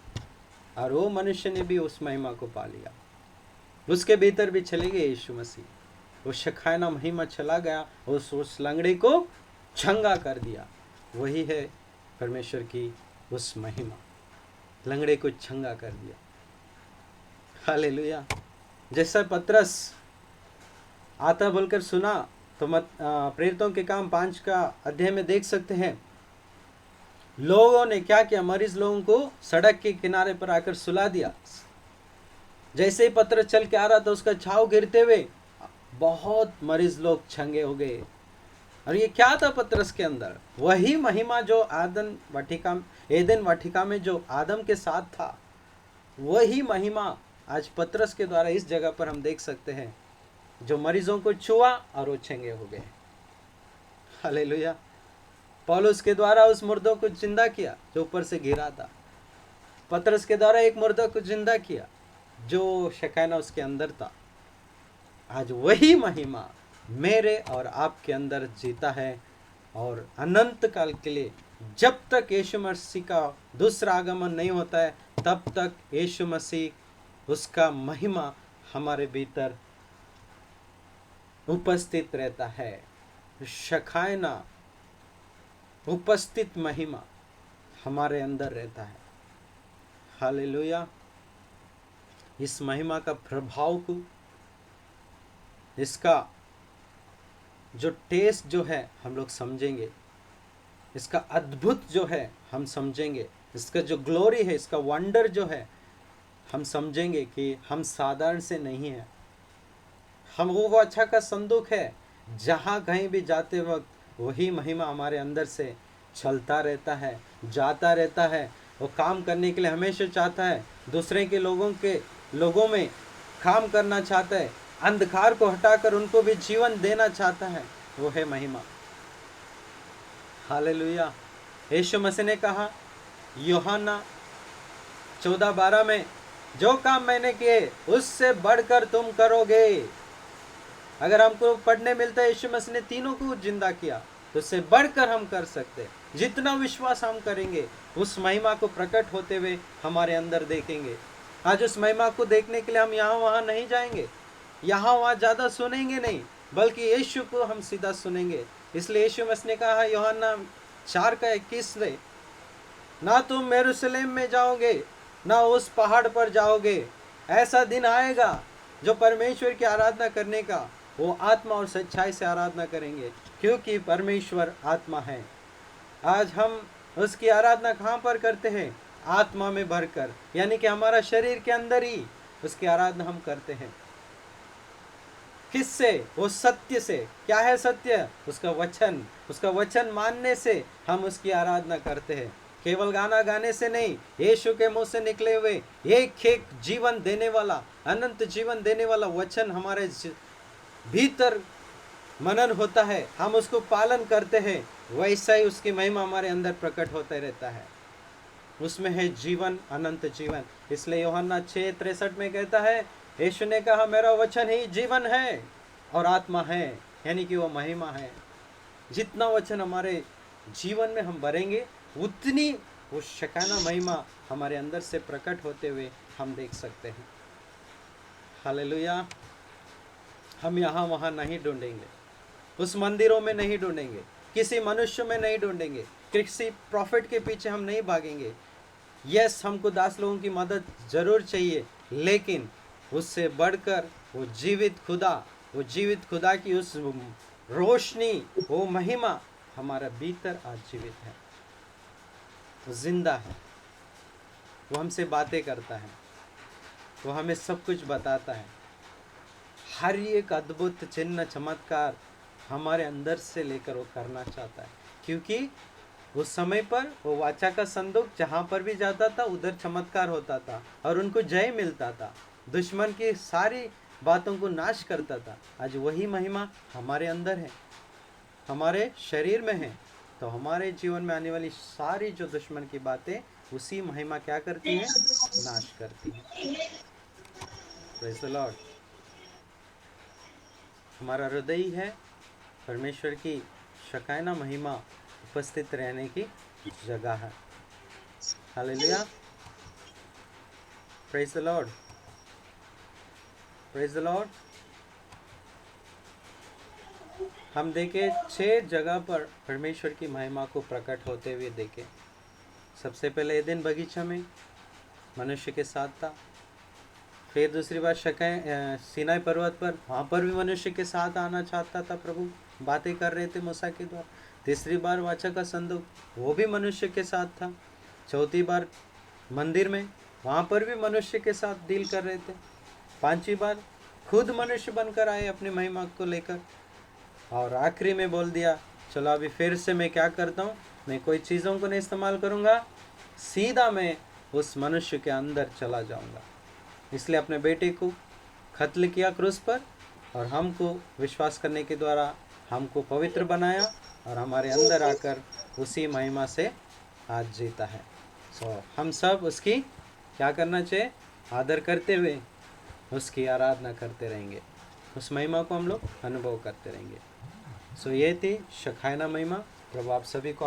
और वो मनुष्य ने भी उस महिमा को पा लिया, उसके भीतर भी चले गए यीशु मसीह, वो शखाना महिमा चला गया, उस लंगड़े को चंगा कर दिया। वही है परमेश्वर की उस महिमा, लंगड़े को चंगा कर दिया। हालेलुया। जैसा पतरस आता बोलकर सुना, तो प्रेरितों के काम 5 का अध्याय में देख सकते हैं, लोगों ने क्या किया, मरीज लोगों को सड़क के किनारे पर आकर सुला दिया। जैसे ही पतरस चल के आ रहा था, उसका छाव गिरते हुए बहुत मरीज लोग छंगे हो गए। और ये क्या था पतरस के अंदर? वही महिमा जो एदन वाटिका में जो आदम के साथ था, वही महिमा आज पतरस के द्वारा इस जगह पर हम देख सकते हैं, जो मरीजों को छुआ और वो चंगे हो गए। हालेलुया। पौलुस के द्वारा उस मुर्दों को जिंदा किया जो ऊपर से गिरा था। पतरस के द्वारा एक मुर्दा को जिंदा किया जो शकाना उसके अंदर था। आज वही महिमा मेरे और आपके अंदर जीता है, और अनंत काल के लिए, जब तक यीशु मसीह का दूसरा आगमन नहीं होता है, तब तक यीशु मसीह उसका महिमा हमारे भीतर उपस्थित रहता है। शकाना उपस्थित महिमा हमारे अंदर रहता है। हालेलुया। इस महिमा का प्रभाव को, इसका जो टेस्ट जो है हम लोग समझेंगे, इसका अद्भुत जो है हम समझेंगे, इसका जो ग्लोरी है, इसका वंडर जो है हम समझेंगे कि हम साधारण से नहीं हैं। हम वो अच्छा का संदूक है, जहाँ कहीं भी जाते वक्त वही महिमा हमारे अंदर से चलता रहता है, जाता रहता है। वो काम करने के लिए हमेशा चाहता है, दूसरे के लोगों में काम करना चाहता है, अंधकार को हटाकर उनको भी जीवन देना चाहता है। वो है महिमा। हालेलुया। यीशु मसीह ने कहा यूहन्ना 14:12 में, जो काम मैंने किए उससे बढ़कर तुम करोगे। अगर हमको पढ़ने मिलता है यीशु मसीह ने तीनों को जिंदा किया, तो उससे बढ़कर हम कर सकते। जितना विश्वास हम करेंगे, उस महिमा को प्रकट होते हुए हमारे अंदर देखेंगे। आज उस महिमा को देखने के लिए हम यहाँ वहाँ नहीं जाएंगे, यहाँ वहाँ ज़्यादा सुनेंगे नहीं, बल्कि यीशु को हम सीधा सुनेंगे। इसलिए यीशु मसीह ने कहा यूहन्ना 4:21 से, ना तुम यरूशलेम में जाओगे, ना उस पहाड़ पर जाओगे। ऐसा दिन आएगा जो परमेश्वर की आराधना करने का वो आत्मा और सच्चाई से आराधना करेंगे, क्योंकि परमेश्वर आत्मा है। आज हम उसकी आराधना कहाँ पर करते हैं? आत्मा में भरकर, यानी कि हमारा शरीर के अंदर ही उसकी आराधना हम करते हैं। किससे? वो सत्य से। क्या है सत्य? उसका वचन। उसका वचन मानने से हम उसकी आराधना करते हैं। केवल गाना गाने से नहीं, यीशु के मुंह से निकले हुए एक जीवन देने वाला, अनंत जीवन देने वाला वचन हमारे भीतर मनन होता है, हम उसको पालन करते हैं, वैसा ही उसकी महिमा हमारे अंदर प्रकट होते रहता है। उसमें है जीवन, अनंत जीवन। इसलिए यूहन्ना 6:63 में कहता है, यीशु ने कहा मेरा वचन ही जीवन है और आत्मा है, यानी कि वो महिमा है। जितना वचन हमारे जीवन में हम भरेंगे, उतनी वो शकाना महिमा हमारे अंदर से प्रकट होते हुए हम देख सकते हैं। हालेलुया। हम यहाँ वहाँ नहीं ढूंढेंगे, उस मंदिरों में नहीं ढूंढेंगे, किसी मनुष्य में नहीं ढूंढेंगे, किसी प्रॉफिट के पीछे हम नहीं भागेंगे। यस, हमको दास लोगों की मदद जरूर चाहिए, लेकिन उससे बढ़कर वो जीवित खुदा की उस रोशनी, वो महिमा हमारा भीतर आज जीवित है, वो जिंदा है, वो हमसे बातें करता है, वो हमें सब कुछ बताता है। हर एक अद्भुत चिन्ह चमत्कार हमारे अंदर से लेकर वो करना चाहता है, क्योंकि उस समय पर वो वाचा का संदूक जहाँ पर भी जाता था उधर चमत्कार होता था और उनको जय मिलता था, दुश्मन की सारी बातों को नाश करता था। आज वही महिमा हमारे अंदर है, हमारे शरीर में है, तो हमारे जीवन में आने वाली सारी जो दुश्मन की बातें उसी महिमा क्या करती है? नाश करती है। Praise the Lord. हमारा हृदय है परमेश्वर की शकाना महिमा उपस्थित रहने की जगह है। Hallelujah. Praise the Lord, praise the Lord. हम देखें 6 जगह पर परमेश्वर की महिमा को प्रकट होते हुए देखें। सबसे पहले एदेन बगीचा में मनुष्य के साथ था, फिर दूसरी बार सीनाई पर्वत पर, वहाँ पर भी मनुष्य के साथ आना चाहता था प्रभु, बातें कर रहे थे मूसा के द्वारा। तीसरी बार वाचा का संदूक, वो भी मनुष्य के साथ था। चौथी बार मंदिर में, वहाँ पर भी मनुष्य के साथ डील कर रहे थे। पांचवी बार खुद मनुष्य बनकर आए अपनी महिमा को लेकर, और आखिरी में बोल दिया चलो अभी फिर से मैं क्या करता हूँ, मैं कोई चीज़ों को नहीं इस्तेमाल करूँगा, सीधा मैं उस मनुष्य के अंदर चला जाऊँगा। इसलिए अपने बेटे को कत्ल किया क्रूस पर, और हमको विश्वास करने के द्वारा हमको पवित्र बनाया और हमारे अंदर आकर उसी महिमा से आज जीता है। सो हम सब उसकी क्या करना चाहिए, आदर करते हुए उसकी आराधना करते रहेंगे, उस महिमा को हम लोग अनुभव करते रहेंगे। सो ये थी शखाना महिमा। प्रभु आप सभी को